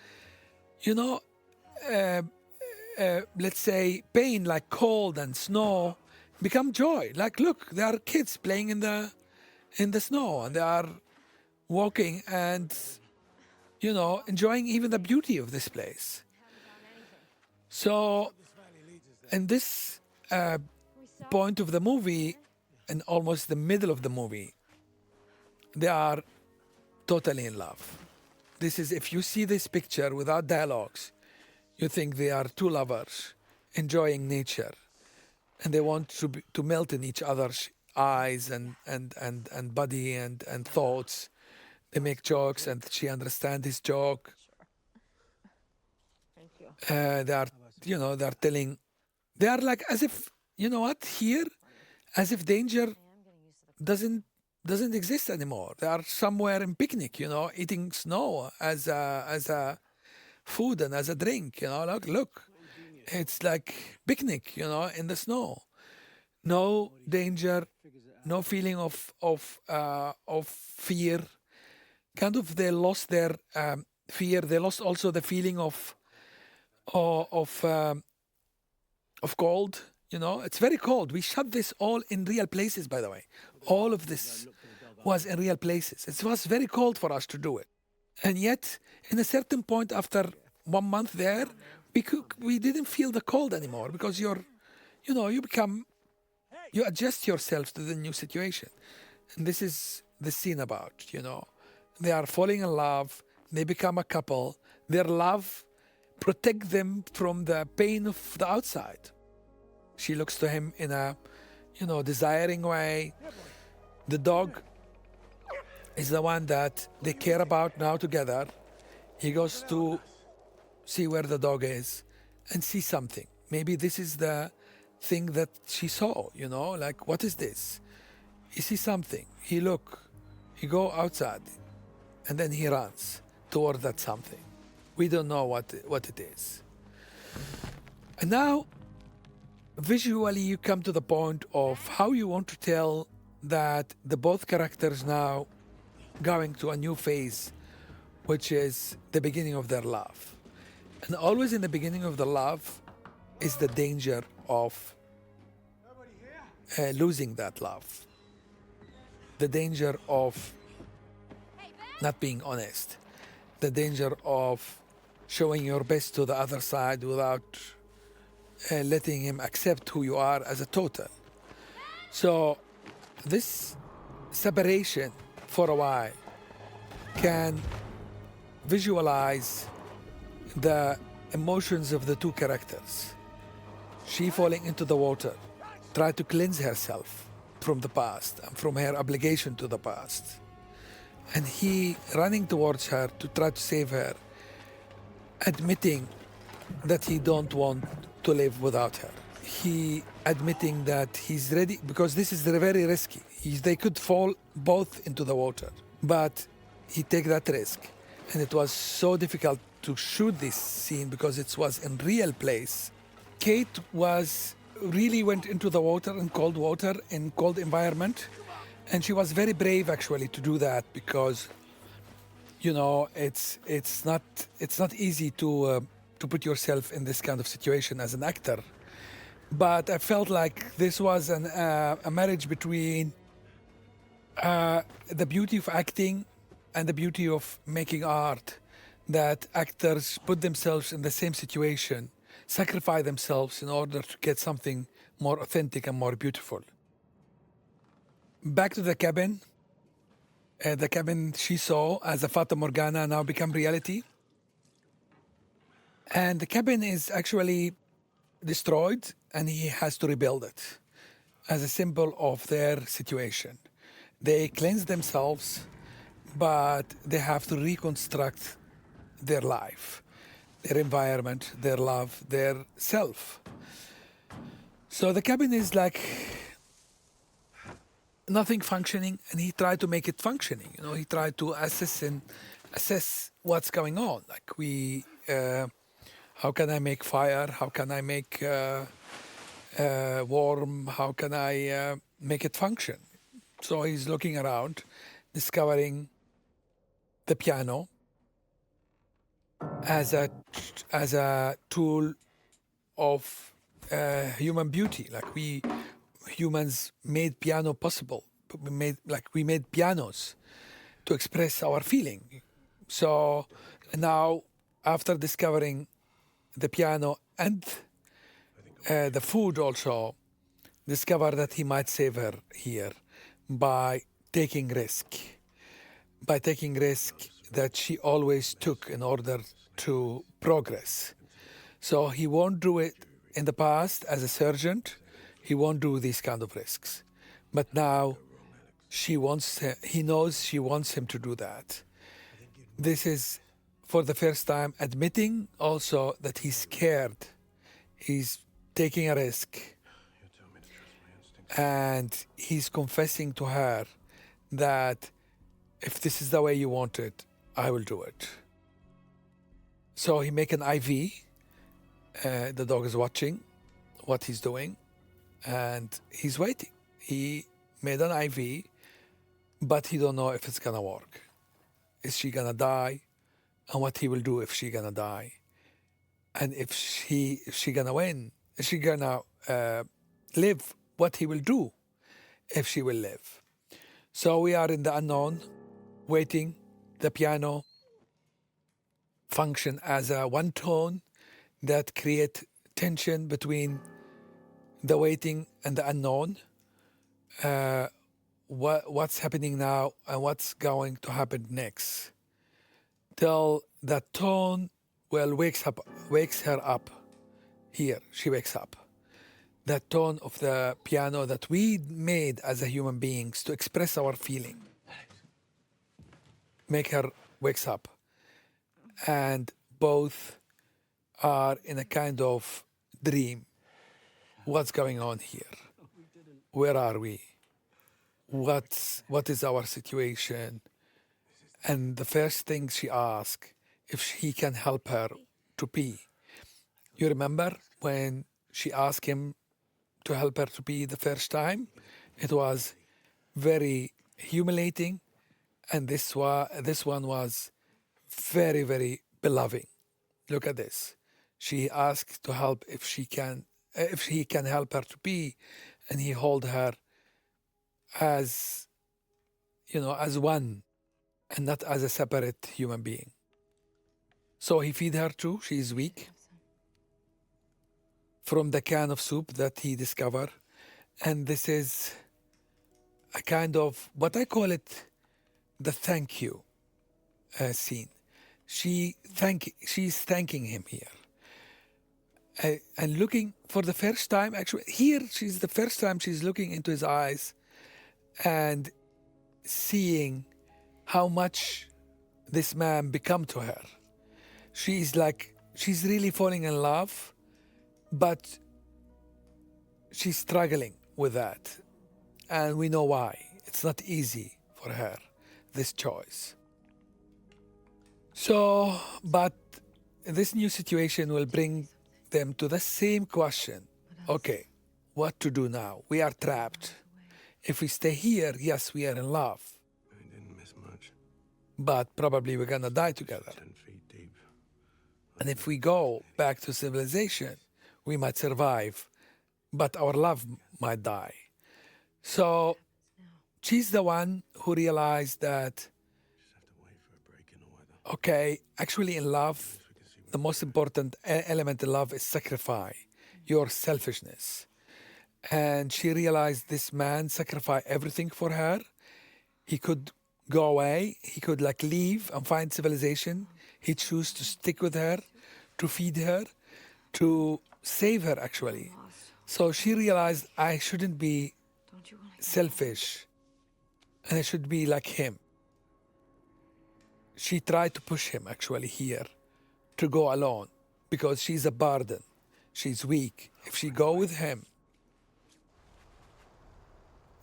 let's say pain like cold and snow become joy. Like, look, there are kids playing in the snow, and they are walking and enjoying even the beauty of this place. So in this point of the movie, and almost the middle of the movie, they are totally in love. This is, if you see this picture without dialogues, you think they are two lovers enjoying nature, and they want to melt in each other's eyes and body and thoughts. They make jokes, and she understands his joke. Thank you. They are, they are telling, they are like as if, you know what, here, as if danger doesn't exist anymore. They are somewhere in picnic, eating snow as a food and as a drink. Look, it's like picnic, in the snow. No danger, no feeling of fear. Kind of, they lost their fear. They lost also the feeling of cold. It's very cold. We shot this all in real places, by the way. All of this was in real places. It was very cold for us to do it, and yet, in a certain point after 1 month there, we didn't feel the cold anymore, because you adjust yourself to the new situation. And this is the scene about, they are falling in love, they become a couple, their love protects them from the pain of the outside. She looks to him in a, desiring way. The dog is the one that they care about now together. He goes to see where the dog is and see something. Maybe this is the thing that she saw, like, what is this? He sees something. He go outside, and then he runs toward that something. We don't know what it is. And now, visually, you come to the point of how you want to tell that the both characters now going to a new phase, which is the beginning of their love. And always in the beginning of the love is the danger of losing that love. The danger of not being honest. The danger of showing your best to the other side without letting him accept who you are as a total. So this separation for a while can visualize the emotions of the two characters. She falling into the water, try to cleanse herself from the past and from her obligation to the past. And he running towards her to try to save her, admitting that he don't want to live without her. He admitting that he's ready, because this is very risky. They could fall both into the water, but he take that risk. And it was so difficult to shoot this scene because it was in real place. Kate really went into the water, in cold environment. And she was very brave actually to do that, because it's not easy to put yourself in this kind of situation as an actor. But I felt like this was a marriage between the beauty of acting and the beauty of making art, that actors put themselves in the same situation, sacrifice themselves in order to get something more authentic and more beautiful. Back to the cabin. The cabin she saw as a Fata Morgana now become reality. And the cabin is actually destroyed, and he has to rebuild it as a symbol of their situation. They cleanse themselves, but they have to reconstruct their life, their environment, their love, their self. So the cabin is like nothing functioning, and he tried to make it functioning. He tried to assess what's going on. Like how can I make fire? How can I make warm? How can I make it function? So he's looking around, discovering the piano as a tool of human beauty. Like we humans made piano possible. We made pianos to express our feeling. So now, after discovering the piano and the food also, discover that he might save her here by taking risk, by taking risk that she always took in order to progress. So he won't do it in the past as a surgeon. He won't do these kind of risks. But now he knows she wants him to do that. This is for the first time admitting also that he's scared. He's taking a risk. And he's confessing to her that if this is the way you want it, I will do it. So he make an IV. The dog is watching what he's doing, and he's waiting. He made an IV, but he don't know if it's gonna work. Is she gonna die? And what he will do if she gonna die? And if she gonna win? Is she gonna live? What he will do if she will live? So we are in the unknown, waiting. The piano function as a one tone that create tension between the waiting and the unknown. What's happening now and what's going to happen next? Till that tone wakes her up. Here, she wakes up. That tone of the piano that we made as a human beings to express our feeling. Make her wakes up. And both are in a kind of dream. What's going on here? Where are we? What is our situation? And the first thing she asks if he can help her to pee. You remember when she asked him to help her to pee the first time? It was very humiliating, and this one was very, very beloved. Look at this. She asked to help if he can help her to pee, and he hold her as as one, and not as a separate human being. So he feed her too. She is weak from the can of soup that he discovered, and this is a kind of what I call it the thank you scene. She's thanking him here. And looking for the first time, actually, here she's the first time she's looking into his eyes and seeing how much this man become to her. She's really falling in love, but she's struggling with that. And we know why. It's not easy for her, this choice. So, but this new situation will bring them to the same question. Okay, what to do now? We are trapped. If we stay here, yes, we are in love. I didn't miss much. But probably we're gonna die together. 10 feet deep. And if we go back to civilization, we might survive, but our love might die. So she's the one who realized that, Just have to wait for a break in the weather. okay, actually in love, the most important element in love is sacrifice, your selfishness. And she realized this man sacrificed everything for her. He could go away, he could leave and find civilization. He chose to stick with her, to feed her, to save her actually. So she realized I shouldn't be Don't you want to selfish and I should be like him. She tried to push him actually here to go alone because she's a burden. She's weak. If she go with him,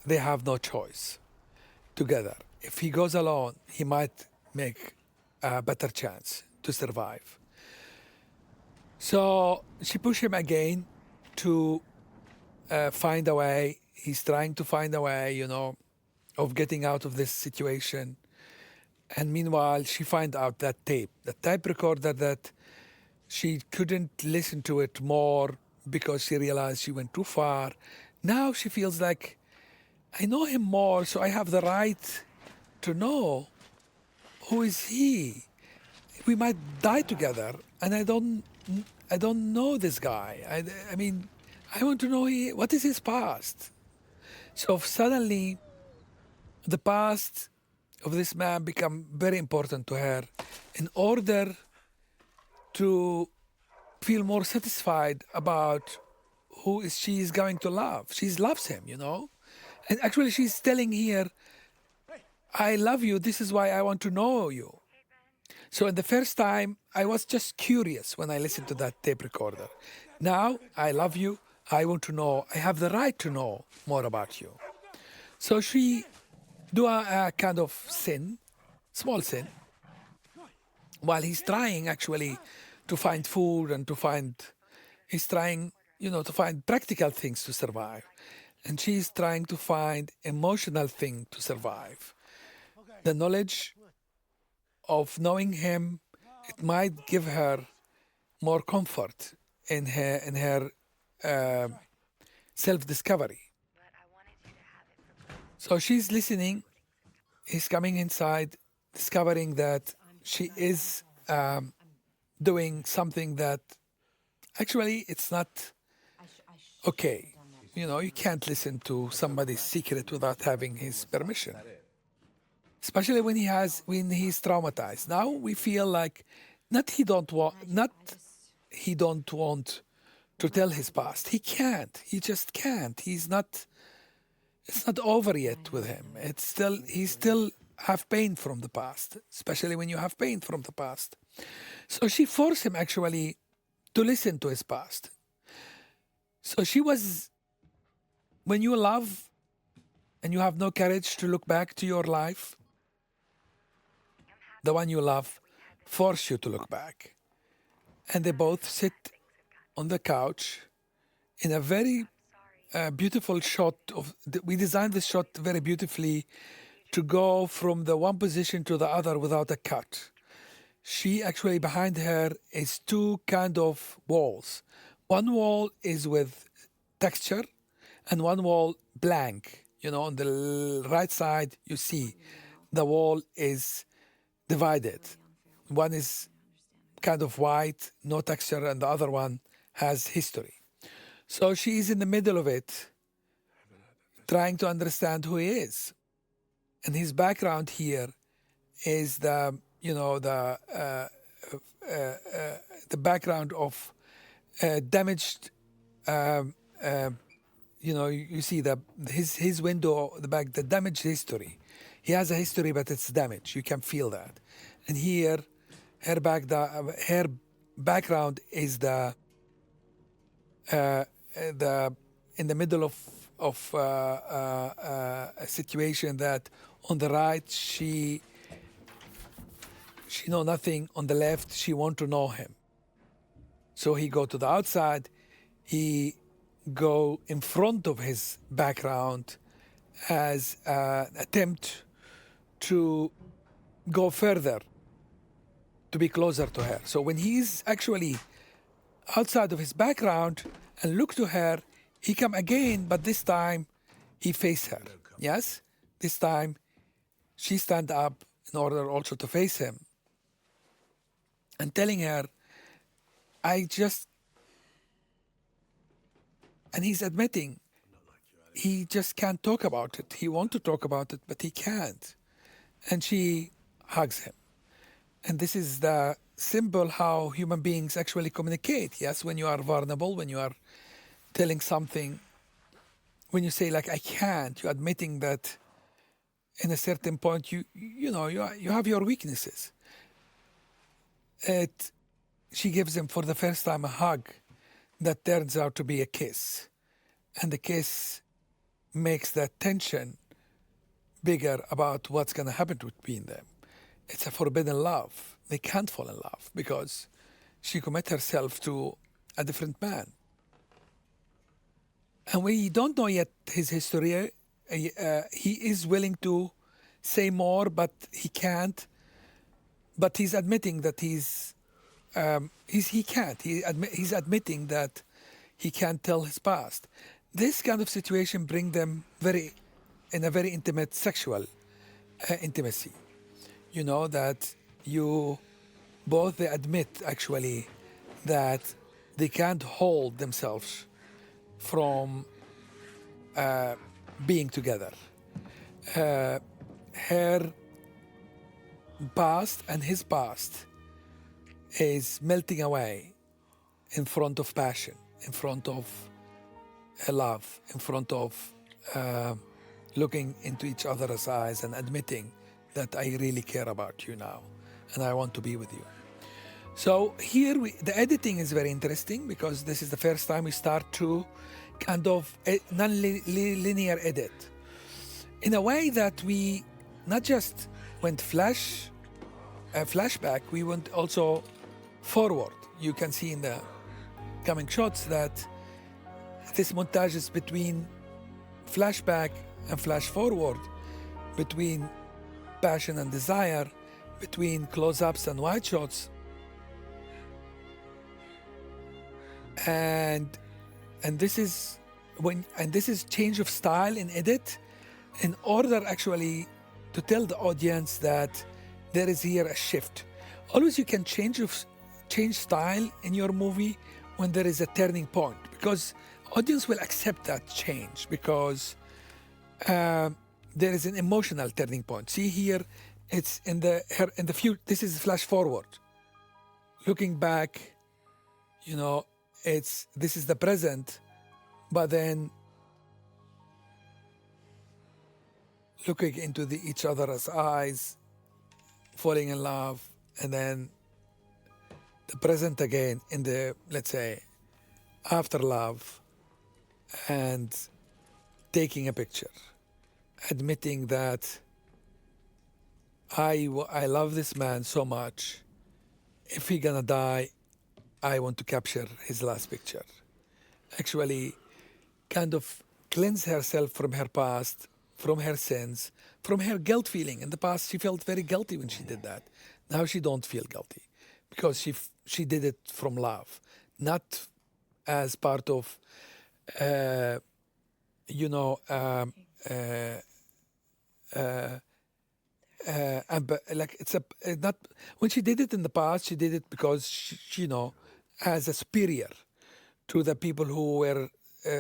they have no choice together. If he goes alone, he might make a better chance to survive. So she pushed him again to find a way. He's trying to find a way, of getting out of this situation. And meanwhile, she find out that tape recorder that she couldn't listen to it more because she realized she went too far. Now she feels like I know him more, so I have the right to know who is he. We might die together, and I don't know this guy. I mean, I want to know what is his past. So suddenly, the past of this man become very important to her in order to feel more satisfied about who is she is going to love. She loves him, you know. And actually she's telling here, I love you, this is why I want to know you. So in the first time, I was just curious when I listened to that tape recorder. Now, I love you, I want to know, I have the right to know more about you. So she do a kind of sin, small sin, while he's trying actually to find food and he's trying, you know, to find practical things to survive. And she's trying to find emotional thing to survive. The knowledge of knowing him, it might give her more comfort in her self-discovery. So she's listening. He's coming inside, discovering that she is doing something that actually it's not okay. You know, you can't listen to somebody's secret without having his permission. Especially when he's traumatized. Now we feel like not he don't want to tell his past. He can't. He just can't. It's not over yet with him. He still have pain from the past, especially when you have pain from the past. So she forced him actually to listen to his past. So when you love and you have no courage to look back to your life, the one you love force you to look back. And they both sit on the couch in a very beautiful shot. We designed this shot very beautifully to go from the one position to the other without a cut. She actually, behind her is two kind of walls. One wall is with texture and one wall blank. You know, on the right side, you see the wall is divided. One is kind of white, no texture, and the other one has history. So she is in the middle of it, trying to understand who he is. And his background here is the background of damaged. You see his window, the damaged history. He has a history, but it's damaged. You can feel that. And here, her background is in the middle of a situation that on the right she know nothing. On the left, she want to know him. So he go to the outside. He go in front of his background as an attempt to go further, to be closer to her. So when he's actually outside of his background and look to her, he come again, but this time he face her. Yes? This time she stand up in order also to face him and telling her, and he's admitting he just can't talk about it. He want to talk about it, but he can't. And she hugs him. And this is the symbol how human beings actually communicate. Yes, when you are vulnerable, when you are telling something, when you say like, I can't, you're admitting that in a certain point, you have your weaknesses. She gives him for the first time a hug that turns out to be a kiss. And the kiss makes that tension bigger about what's going to happen between them. It's a forbidden love. They can't fall in love because she commit herself to a different man. And we don't know yet his history. He is willing to say more, but he can't. But he's admitting that he can't. He's admitting that he can't tell his past. This kind of situation bring them in a very intimate sexual intimacy. You know, that they admit actually that they can't hold themselves from being together. Her past and his past is melting away in front of passion, in front of love, in front of looking into each other's eyes and admitting that I really care about you now and I want to be with you. So here the editing is very interesting because this is the first time we start to kind of non-linear edit in a way that we not just went flashback, we went also forward. You can see in the coming shots that this montage is between flashback and flash forward, between passion and desire, between close-ups and wide shots. And this is change of style in edit in order actually to tell the audience that there is here a shift. Always you can change style in your movie when there is a turning point, because audience will accept that change because there is an emotional turning point. See here, it's in the future. This is flash forward. Looking back, this is the present, but then looking into each other's eyes, falling in love, and then the present again in the, let's say, after love, and taking a picture, admitting that I love this man so much. If he gonna die, I want to capture his last picture. Actually, kind of cleanse herself from her past, from her sins, from her guilt feeling. In the past, she felt very guilty when she did that. Now she don't feel guilty because she did it from love, not as part of, like it's not when she did it in the past. She did it because she as a superior to the people who were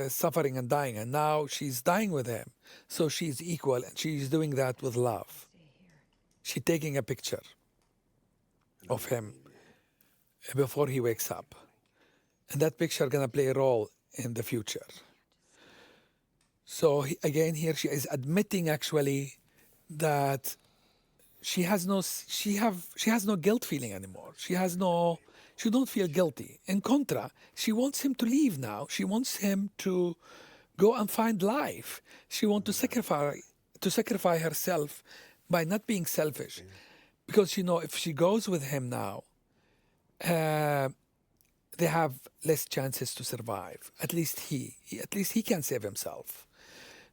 suffering and dying, and now she's dying with him, so she's equal, and she's doing that with love. She's taking a picture of him before he wakes up, and that picture gonna play a role in the future. So again, here she is admitting actually that she has no guilt feeling anymore. She don't feel guilty. In contra, she wants him to leave now. She wants him to go and find life. She wants to sacrifice herself by not being selfish, because if she goes with him now, they have less chances to survive. At least he can save himself.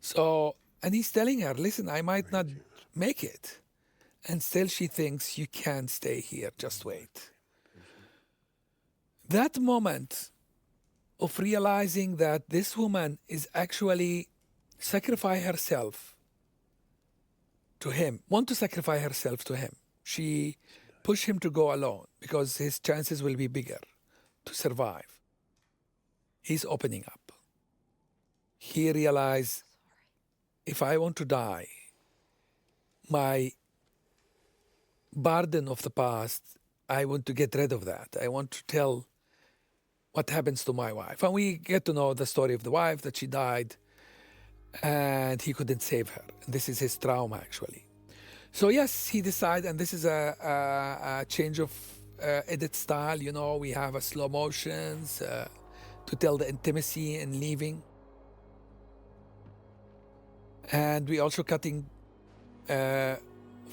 So, and he's telling her, listen, I might not make it. And still she thinks, you can't stay here, just wait. That moment of realizing that this woman is actually sacrifice herself to him, want to sacrifice herself to him. She push him to go alone because his chances will be bigger to survive. He's opening up. He realized, if I want to die, my burden of the past, I want to get rid of that. I want to tell what happens to my wife. And we get to know the story of the wife, that she died and he couldn't save her. This is his trauma, actually. So yes, he decided, and this is a change of edit style. We have a slow motions to tell the intimacy and leaving. And we also cutting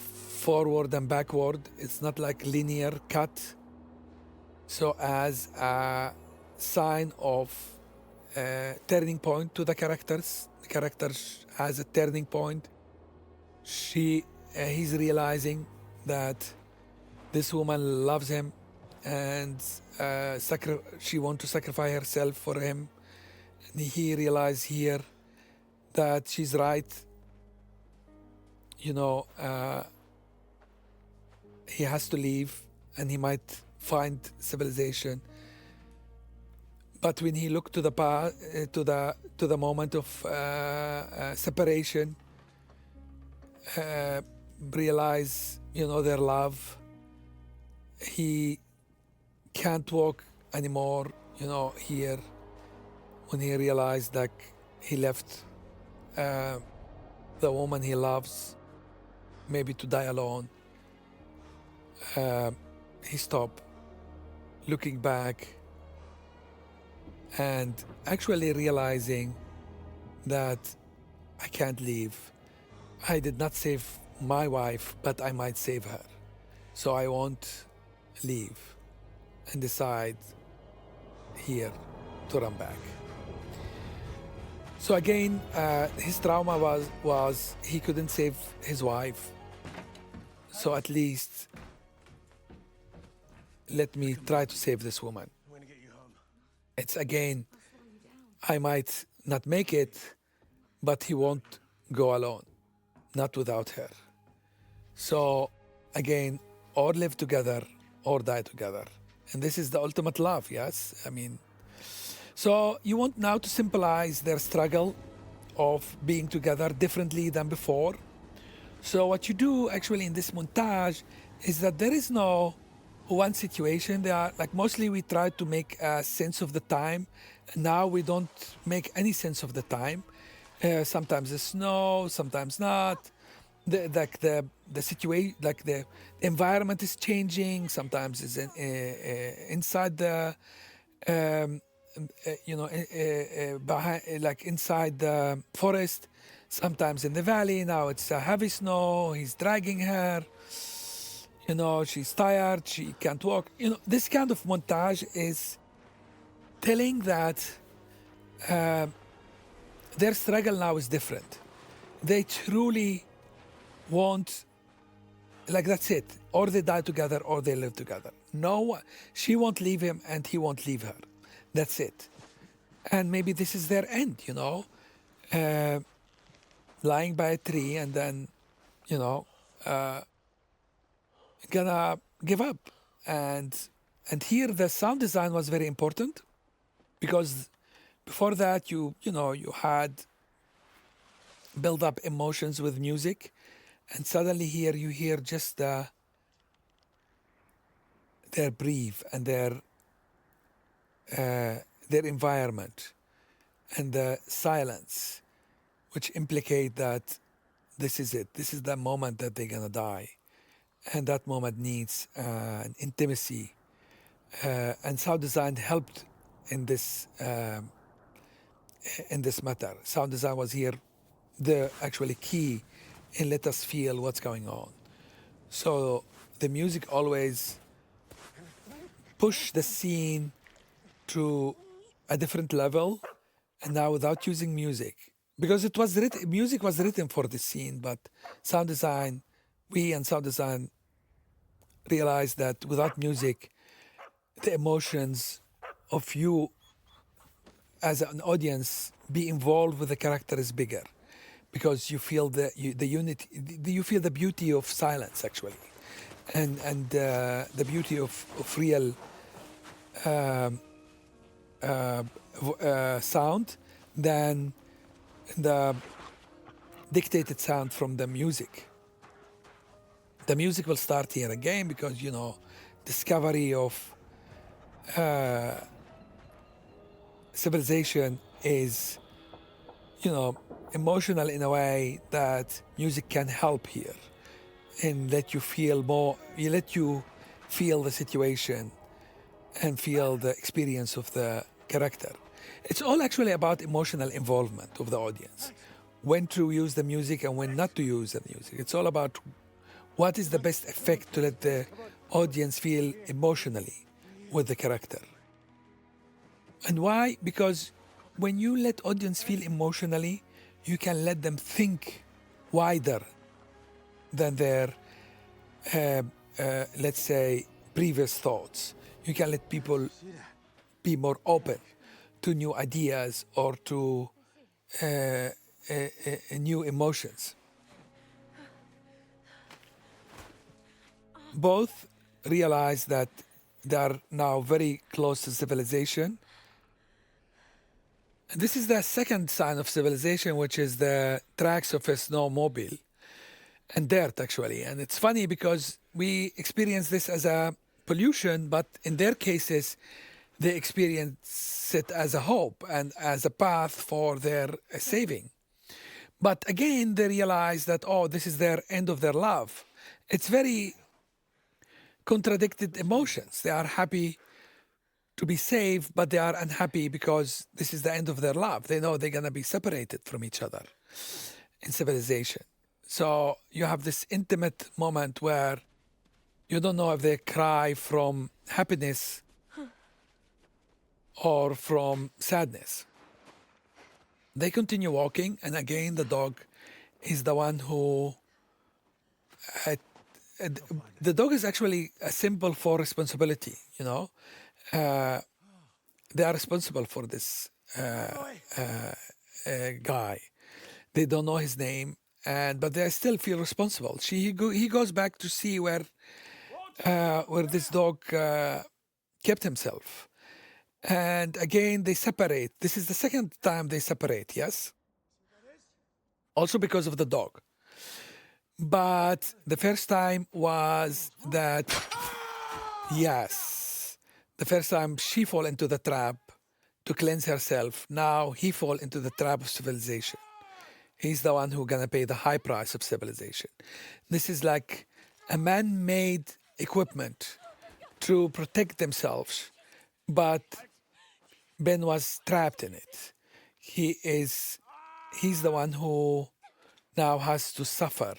forward and backward. It's not like linear cut. So as a sign of turning point to the characters. The characters has a turning point. He's realizing that this woman loves him, and she wants to sacrifice herself for him. And he realized here that she's right. He has to leave, and he might find civilization. But when he looked to the moment of separation, realize, their love. He can't walk anymore, here, when he realized that he left the woman he loves, maybe to die alone. He stopped looking back and actually realizing that I can't leave. I did not save my wife, but I might save her. So I won't leave and decide here to run back. So again, his trauma was he couldn't save his wife. So at least let me try to save this woman. It's again, I might not make it, but he won't go alone, not without her. So again, or live together or die together. And this is the ultimate love, yes? So you want now to symbolize their struggle of being together differently than before. So what you do actually in this montage is that there is no one situation. They are like, mostly we try to make a sense of the time. Now we don't make any sense of the time. Sometimes it's snow, sometimes not. The situation, like the environment is changing. Sometimes it's inside the, behind, like inside the forest. Sometimes in the valley. Now it's a heavy snow. He's dragging her. She's tired. She can't walk. This kind of montage is telling that their struggle now is different. They truly want, like, that's it. Or they die together or they live together. No, she won't leave him and he won't leave her. That's it. And maybe this is their end, lying by a tree and then, gonna give up. And here the sound design was very important, because before that you had build up emotions with music, and suddenly here you hear just their breathe and their environment and the silence, which implicate that this is it. This is the moment that they're gonna die, and that moment needs an intimacy. And sound design helped in this matter. Sound design was here the actually key in let us feel what's going on. So the music always push the scene to a different level, and now without using music, because it was written, music was written for the scene, but sound design, we and sound design realized that without music, the emotions of you as an audience be involved with the character is bigger, because you feel the unity, you feel the beauty of silence actually, and the beauty of real sound than the dictated sound from the music. The music will start here again because, discovery of civilization is, emotional in a way that music can help here and let you feel more, let you feel the situation and feel the experience of the character. It's all actually about emotional involvement of the audience, when to use the music and when not to use the music. It's all about what is the best effect to let the audience feel emotionally with the character. And why? Because when you let audience feel emotionally, you can let them think wider than their, let's say, previous thoughts. You can let people be more open to new ideas or to new emotions. Both realize that they are now very close to civilization. And this is the second sign of civilization, which is the tracks of a snowmobile. and dirt, actually. And it's funny because we experience this as a pollution, but in their cases, they experience it as a hope and as a path for their saving. But again, they realize that, oh, this is their end of their love. It's very contradicted emotions. They are happy to be saved, but they are unhappy because this is the end of their love. They know they're going to be separated from each other in civilization. So you have this intimate moment where you don't know if they cry from happiness or from sadness. They continue walking, and again, the dog is the one who. The dog is actually a symbol for responsibility, you know. They are responsible for this guy. They don't know his name, but they still feel responsible. He goes back to see where this dog kept himself. And again, they separate. This is the second time they separate, yes? Also because of the dog. But the first time was that, yes, the first time she fall into the trap to cleanse herself. Now he fall into the trap of civilization. He's the one who gonna pay the high price of civilization. This is like a man-made equipment to protect themselves, but Ben was trapped in it. He's the one who now has to suffer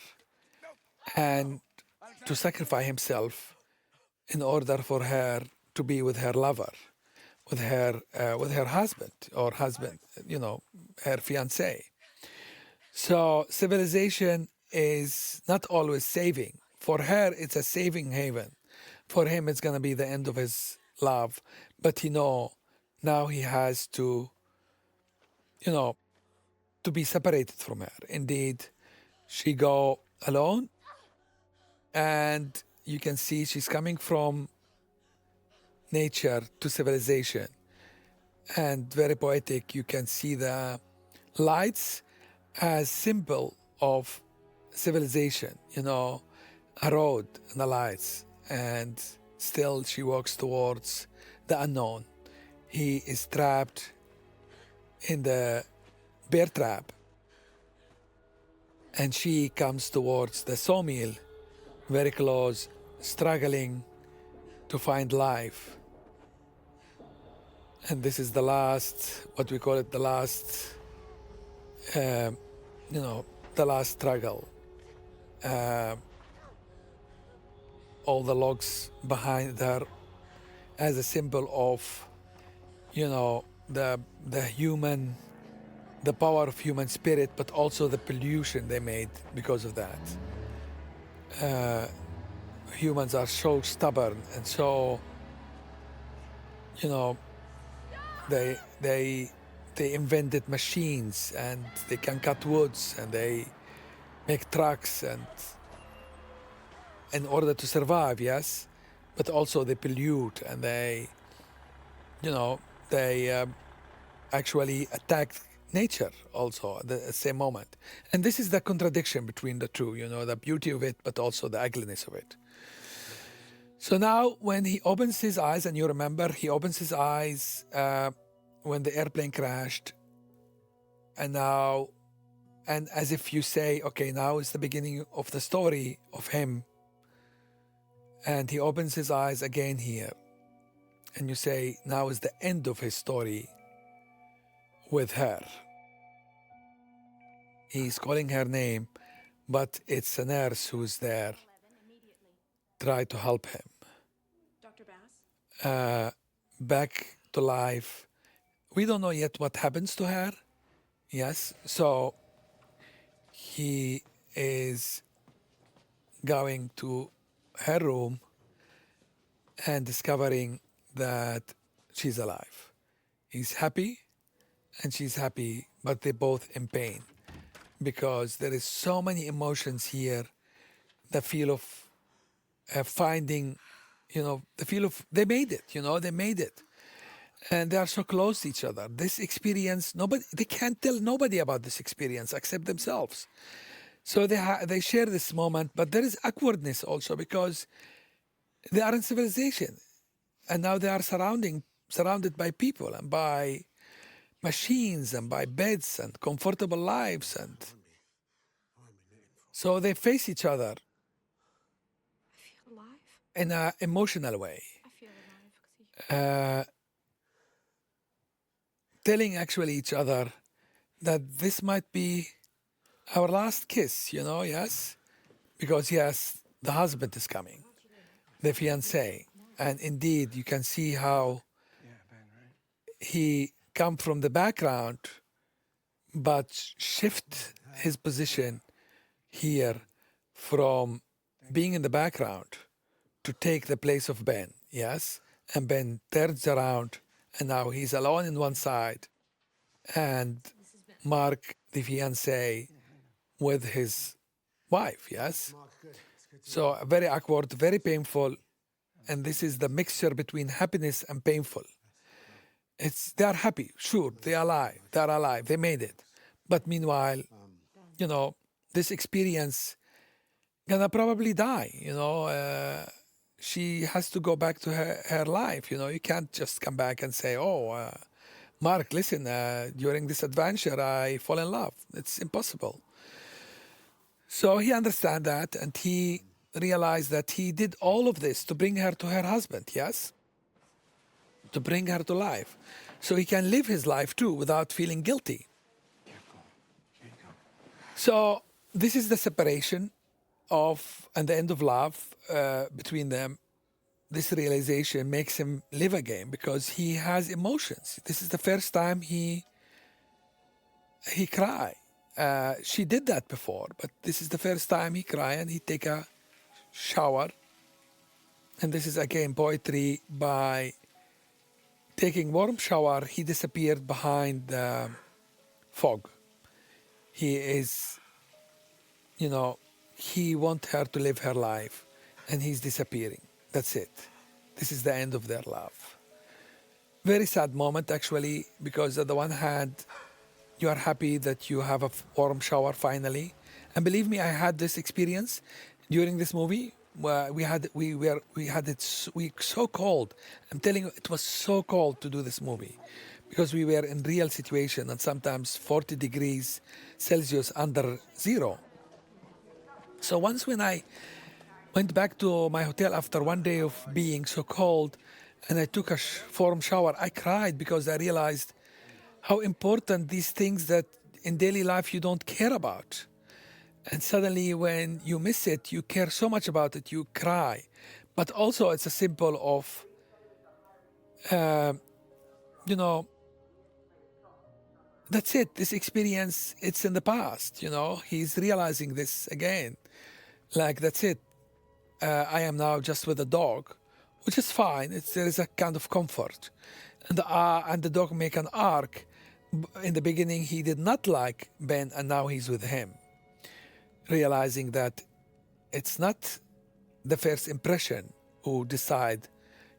and to sacrifice himself in order for her to be with her lover, with her husband, you know, her fiancé. So civilization is not always saving. For her, it's a saving haven. For him, it's going to be the end of his love. But now he has to, you know, to be separated from her. Indeed, she go alone, and you can see she's coming from nature to civilization. And very poetic, you can see the lights as symbol of civilization, you know, a road and the lights. And still she walks towards the unknown. He is trapped in the bear trap, and she comes towards the sawmill, very close, struggling to find life. And this is the last, what we call it, the last, the last struggle. All the logs behind her as a symbol of, you know, the power of human spirit, but also the pollution they made because of that. Humans are so stubborn and so, you know, they invented machines, and they can cut woods, and they make trucks, and in order to survive, yes, but also they pollute, and they, you know, they actually attack nature also at the same moment. And this is the contradiction between the two, you know, the beauty of it, but also the ugliness of it. So now when he opens his eyes, and you remember he opens his eyes when the airplane crashed, and as if you say, okay, now is the beginning of the story of him. And he opens his eyes again here, and you say, now is the end of his story with her. He's calling her name, but it's a nurse who's there. Try to help him. Dr. Bass? Back to life. We don't know yet what happens to her. Yes, so he is going to her room and discovering that she's alive. He's happy and she's happy, but they're both in pain because there is so many emotions here. The feel of finding, you know, the feel of they made it, you know, they made it. And they are so close to each other. This experience, they can't tell nobody about this experience except themselves. So they share this moment, but there is awkwardness also because they are in civilization, and now they are surrounded by people and by machines and by beds and comfortable lives, and so they face each other I feel alive. in an emotional way, I feel alive. telling actually each other that this might be our last kiss, yes, because yes, the husband is coming, the fiancé, and indeed you can see how he come from the background, but shift his position here from being in the background to take the place of Ben, yes? And Ben turns around and now he's alone in one side and Mark, the fiancé, with his wife, yes? So very awkward, very painful, and this is the mixture between happiness and painful. They are happy, sure, they are alive, they made it. But meanwhile, this experience gonna probably die, she has to go back to her life, you can't just come back and say, Mark, listen, during this adventure, I fall in love. It's impossible. So he understands that, and he realized that he did all of this to bring her to her husband, yes? To bring her to life. So he can live his life too without feeling guilty. So this is the separation and the end of love between them. This realization makes him live again because he has emotions. This is the first time he cry. She did that before, but this is the first time he cry and he take a shower. And this is again poetry. By taking warm shower, he disappeared behind the fog. He is, he want her to live her life and he's disappearing. That's it. This is the end of their love. Very sad moment actually, because on the one hand, you are happy that you have a warm shower finally. And believe me, I had this experience during this movie where we had it so cold. I'm telling you, it was so cold to do this movie because we were in real situation and sometimes 40 degrees Celsius under zero. So once when I went back to my hotel after one day of being so cold and I took a warm shower, I cried because I realized how important these things that in daily life you don't care about. And suddenly when you miss it, you care so much about it, you cry. But also it's a symbol of, that's it. This experience, it's in the past, He's realizing this again. Like, that's it. I am now just with a dog, which is fine. There is a kind of comfort. And the dog make an arc. In the beginning, he did not like Ben, and now he's with him. Realizing that it's not the first impression who decide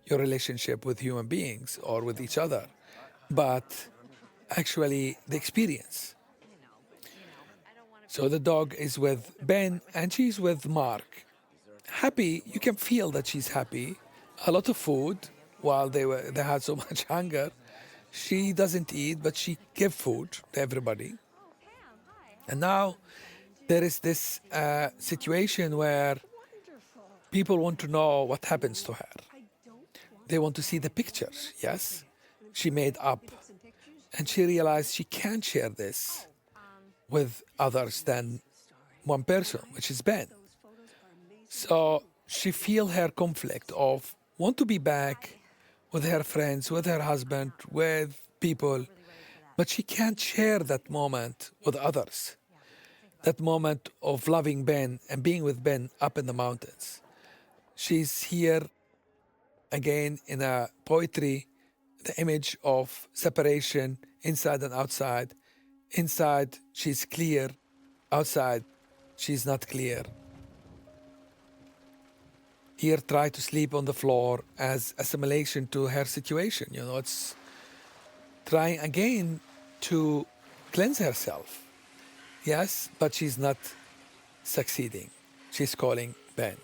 your relationship with human beings or with each other, but actually the experience. So the dog is with Ben and she's with Mark. Happy, you can feel that she's happy. A lot of food while they had so much hunger. She doesn't eat, but she gave food to everybody. And now there is this situation where people want to know what happens to her. They want to see the pictures, yes? She made up. And she realized she can't share this with others than one person, which is Ben. So she feel her conflict of want to be back with her friends, with her husband, with people, but she can't share that moment with others. That moment of loving Ben and being with Ben up in the mountains. She's here again in a poetry, the image of separation inside and outside. Inside, she's clear. Outside, she's not clear. Here, try to sleep on the floor as assimilation to her situation. It's trying again to cleanse herself. Yes, but she's not succeeding. She's calling Ben.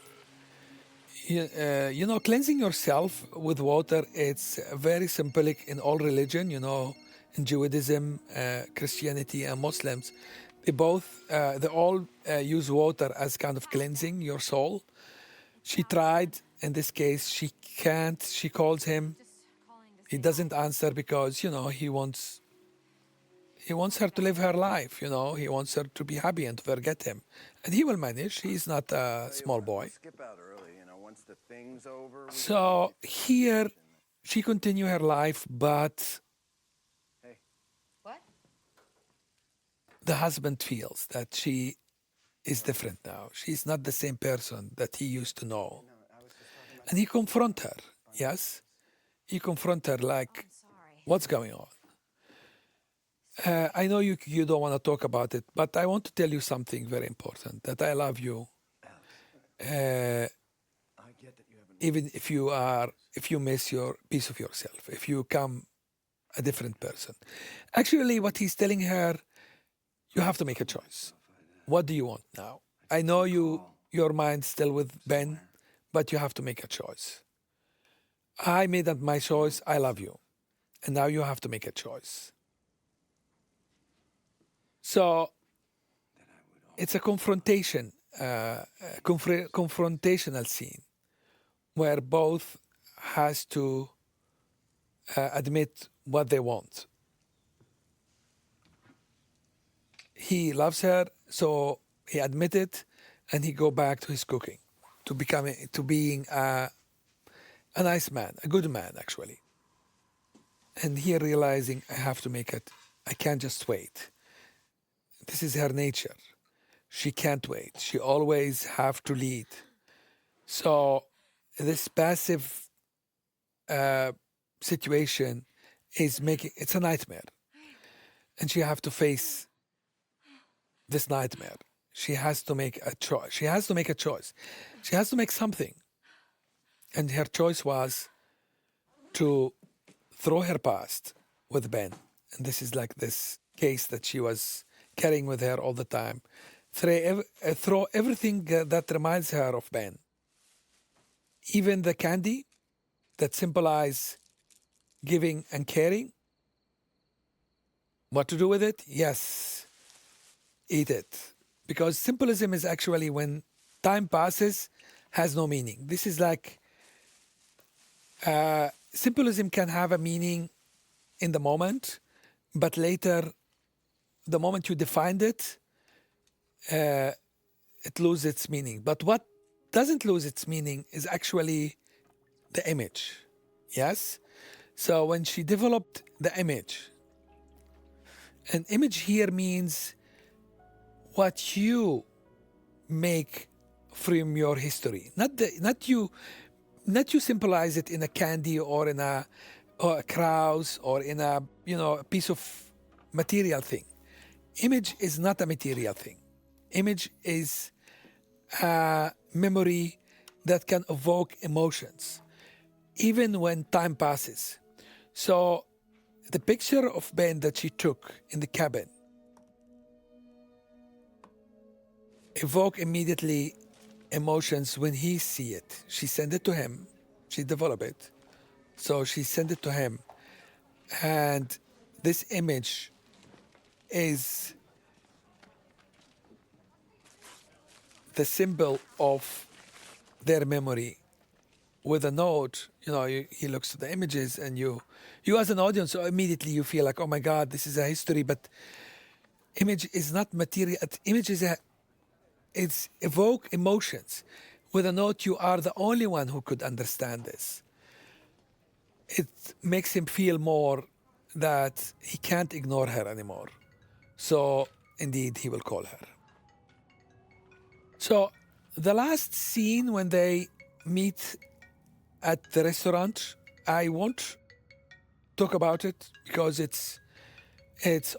Cleansing yourself with water, it's very symbolic in all religion, in Judaism, Christianity, and Muslims. They all use water as kind of cleansing your soul. She tried. In this case, she can't. She calls him. He doesn't answer because, he wants her to live her life, He wants her to be happy and to forget him. And he will manage. He's not a small boy. Skip out early, once the thing's over. So here, she continue her life, but What? the husband feels that she is different now. She's not the same person that he used to know. And he confront her, yes? He confront her like, Sorry. what's going on? I know you don't want to talk about it, but I want to tell you something very important, that I love you. Even if you miss your piece of yourself, if you become a different person. Actually, what he's telling her, you have to make a choice. What do you want now? I know your mind's still with Ben, but you have to make a choice. I made up my choice. I love you. And now you have to make a choice. So it's a confrontation, confrontational scene where both has to admit what they want. He loves her, so he admit it, and he go back to his cooking, to being a nice man, a good man actually. And here realizing I have to make it. I can't just wait. This is her nature. She can't wait. She always have to lead. So this passive situation it's a nightmare. And she have to face this nightmare. She has to make a choice. She has to make a choice. She has to make something. And her choice was to throw her past with Ben. And this is like this case that she was carrying with her all the time. Throw everything that reminds her of Ben. Even the candy that symbolize giving and caring. What to do with it? Yes, eat it. Because symbolism is actually when time passes, has no meaning. This is like, symbolism can have a meaning in the moment, but later, the moment you defined it, it loses its meaning. But what doesn't lose its meaning is actually the image. Yes? So when she developed the image, an image here means what you make from your history. Not you symbolize it in a candy or in a crows or in a piece of material thing. Image is not a material thing. Image is a memory that can evoke emotions, even when time passes. So the picture of Ben that she took in the cabin evoke immediately emotions when he see it. She sent it to him. She developed it. So she sent it to him. And this image is the symbol of their memory. With a note, he looks at the images, and you as an audience, immediately you feel like, oh my God, this is a history. But image is not material. Image is it's evoke emotions. With a note, you are the only one who could understand this. It makes him feel more that he can't ignore her anymore. So indeed, he will call her. So the last scene when they meet at the restaurant, I won't talk about it because it's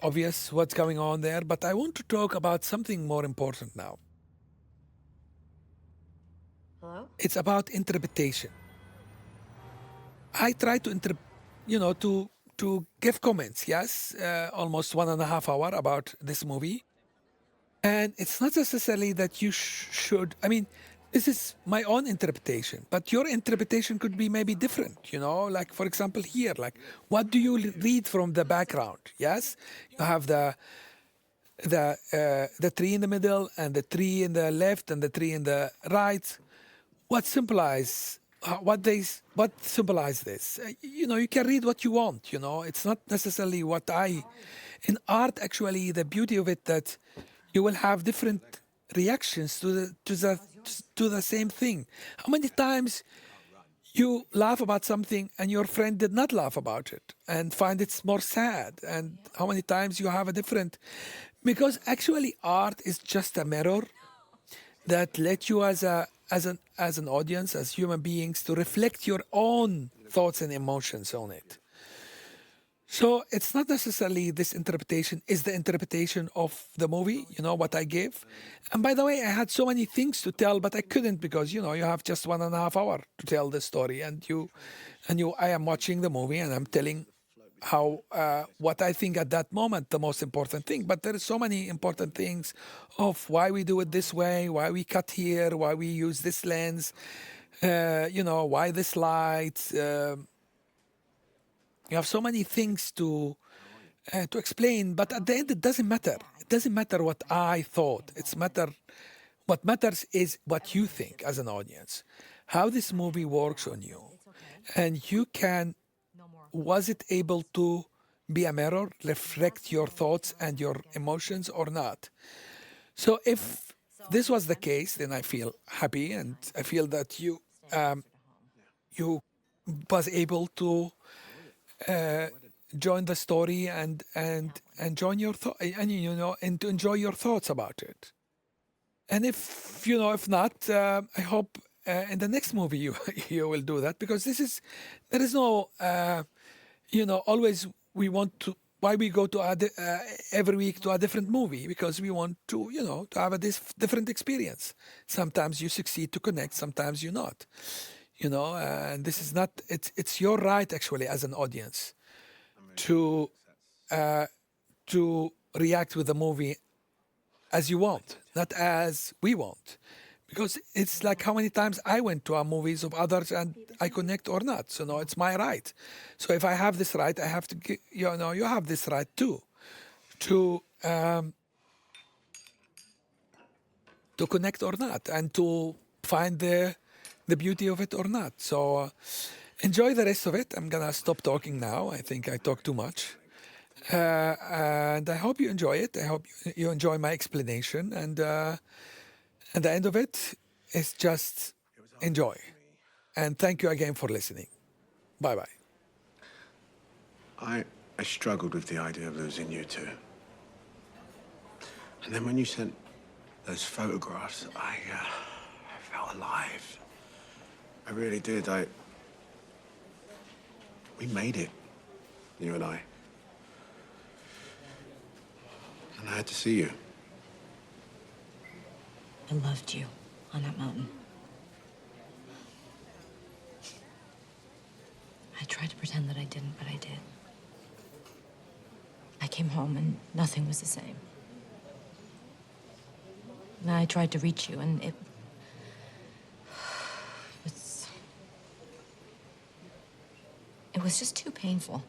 obvious what's going on there, but I want to talk about something more important now. Hello? It's about interpretation. I try to to give comments, yes, almost 1.5 hours about this movie. And it's not necessarily that you should, I mean, this is my own interpretation, but your interpretation could be maybe different, you know, like for example here, like what do you read from the background? Yes, you have the tree in the middle and the tree in the left and the tree in the right. What symbolize what symbolize this? You know, you can read what you want, you know, it's not necessarily what in art actually the beauty of it that you will have different reactions to the same thing. How many times you laugh about something and your friend did not laugh about it and find it's more sad, and how many times you have a different, because actually art is just a mirror that let you as an audience, as human beings, to reflect your own thoughts and emotions on it. So it's not necessarily this interpretation is the interpretation of the movie, you know, what I gave. And by the way, I had so many things to tell, but I couldn't because, you know, you have just 1.5 hours to tell the story, and I am watching the movie and I'm telling how what I think at that moment the most important thing. But there are so many important things of why we do it this way, why we cut here, why we use this lens, you know, why this light. You have so many things to explain, but at the end it doesn't matter. It doesn't matter what I thought. What matters is what you think as an audience, how this movie works on you, and you can. Was it able to be a mirror, reflect your thoughts and your emotions or not? So if this was the case, then I feel happy, and I feel that you was able to join the story and join your thought, and you know, and to enjoy your thoughts about it. And if you know, if not, I hope in the next movie you will do that, because there is no you know, always we want to. Why we go to every week to a different movie? Because we want to, you know, to have a different experience. Sometimes you succeed to connect, sometimes you not. You know, and this is not. It's your right actually as an audience to react with the movie as you want, not as we want. Because it's like how many times I went to movies of others and I connect or not. So no, it's my right. So if I have this right, I have to, you know, you have this right too, to connect or not, and to find the beauty of it or not. So enjoy the rest of it. I'm gonna stop talking now. I think I talked too much. And I hope you enjoy it. I hope you enjoy my explanation. And the end of it is just enjoy. And thank you again for listening. Bye-bye. I struggled with the idea of losing you too. And then when you sent those photographs, I felt alive. I really did. We made it, you and I. And I had to see you. I loved you on that mountain. I tried to pretend that I didn't, but I did. I came home and nothing was the same. And I tried to reach you, and it was just too painful.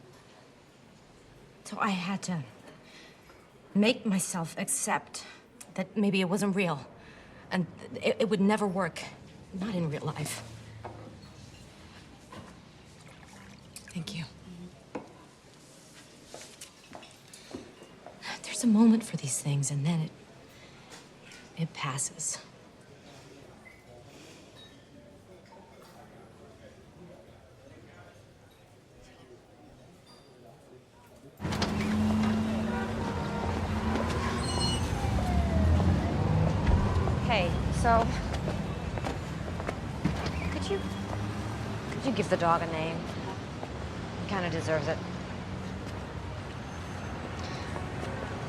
So I had to make myself accept that maybe it wasn't real. And it would never work. Not in real life. Thank you. There's a moment for these things, and then it passes. Hey, so could you give the dog a name? He kind of deserves it.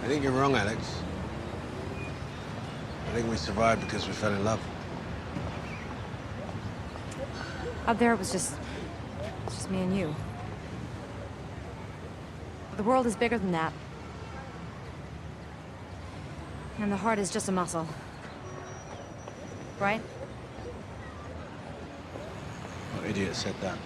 I think you're wrong, Alex. I think we survived because we fell in love. Out there, it was just me and you. The world is bigger than that. And the heart is just a muscle. Right? What idiot said that?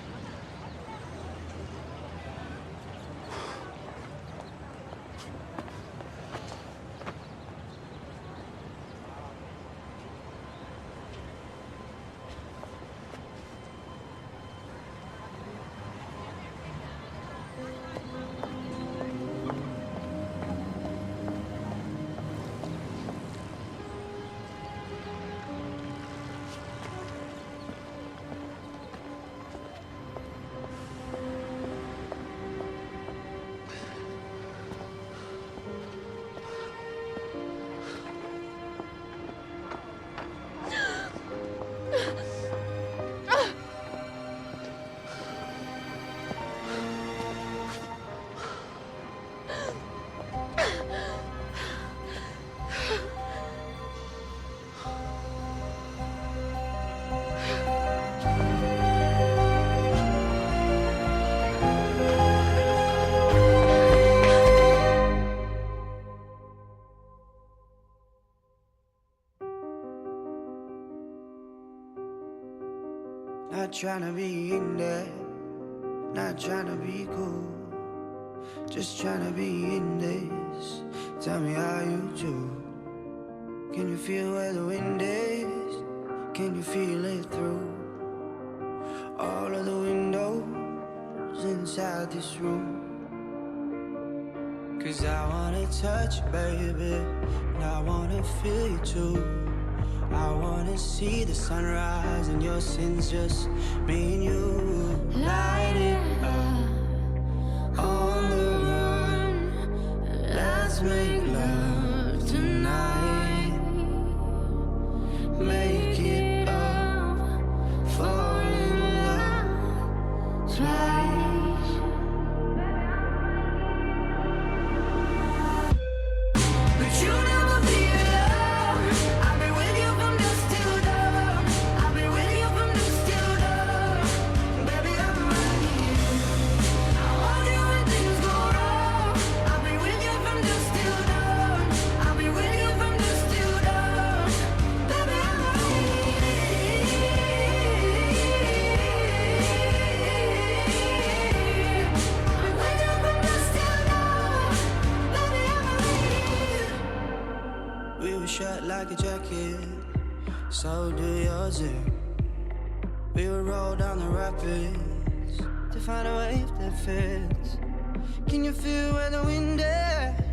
Not trying to be in there, not trying to be cool, just trying to be in this. Tell me how you do. Can you feel where the wind is? Can you feel it through all of the windows inside this room? 'Cause I wanna touch you, baby, and I wanna feel you too. I wanna see the sunrise and your sins, just me and you. Light it up on the run. Let's make love tonight. Make it up, fall in love twice. But you never be alone. I'll be with you from dusk till dawn. I'll be with you from dusk till dawn. Baby, I'm right here. I'll hold you when things go wrong. I'll be with you from dusk till dawn. I'll be with you from dusk till dawn. Baby, I'm right here. I'll be with you from dusk till dawn. Baby, I'm right here. We were shut like a jacket, so do yours. We would roll down the rapids to find a wave that fits. Can you feel where the wind is?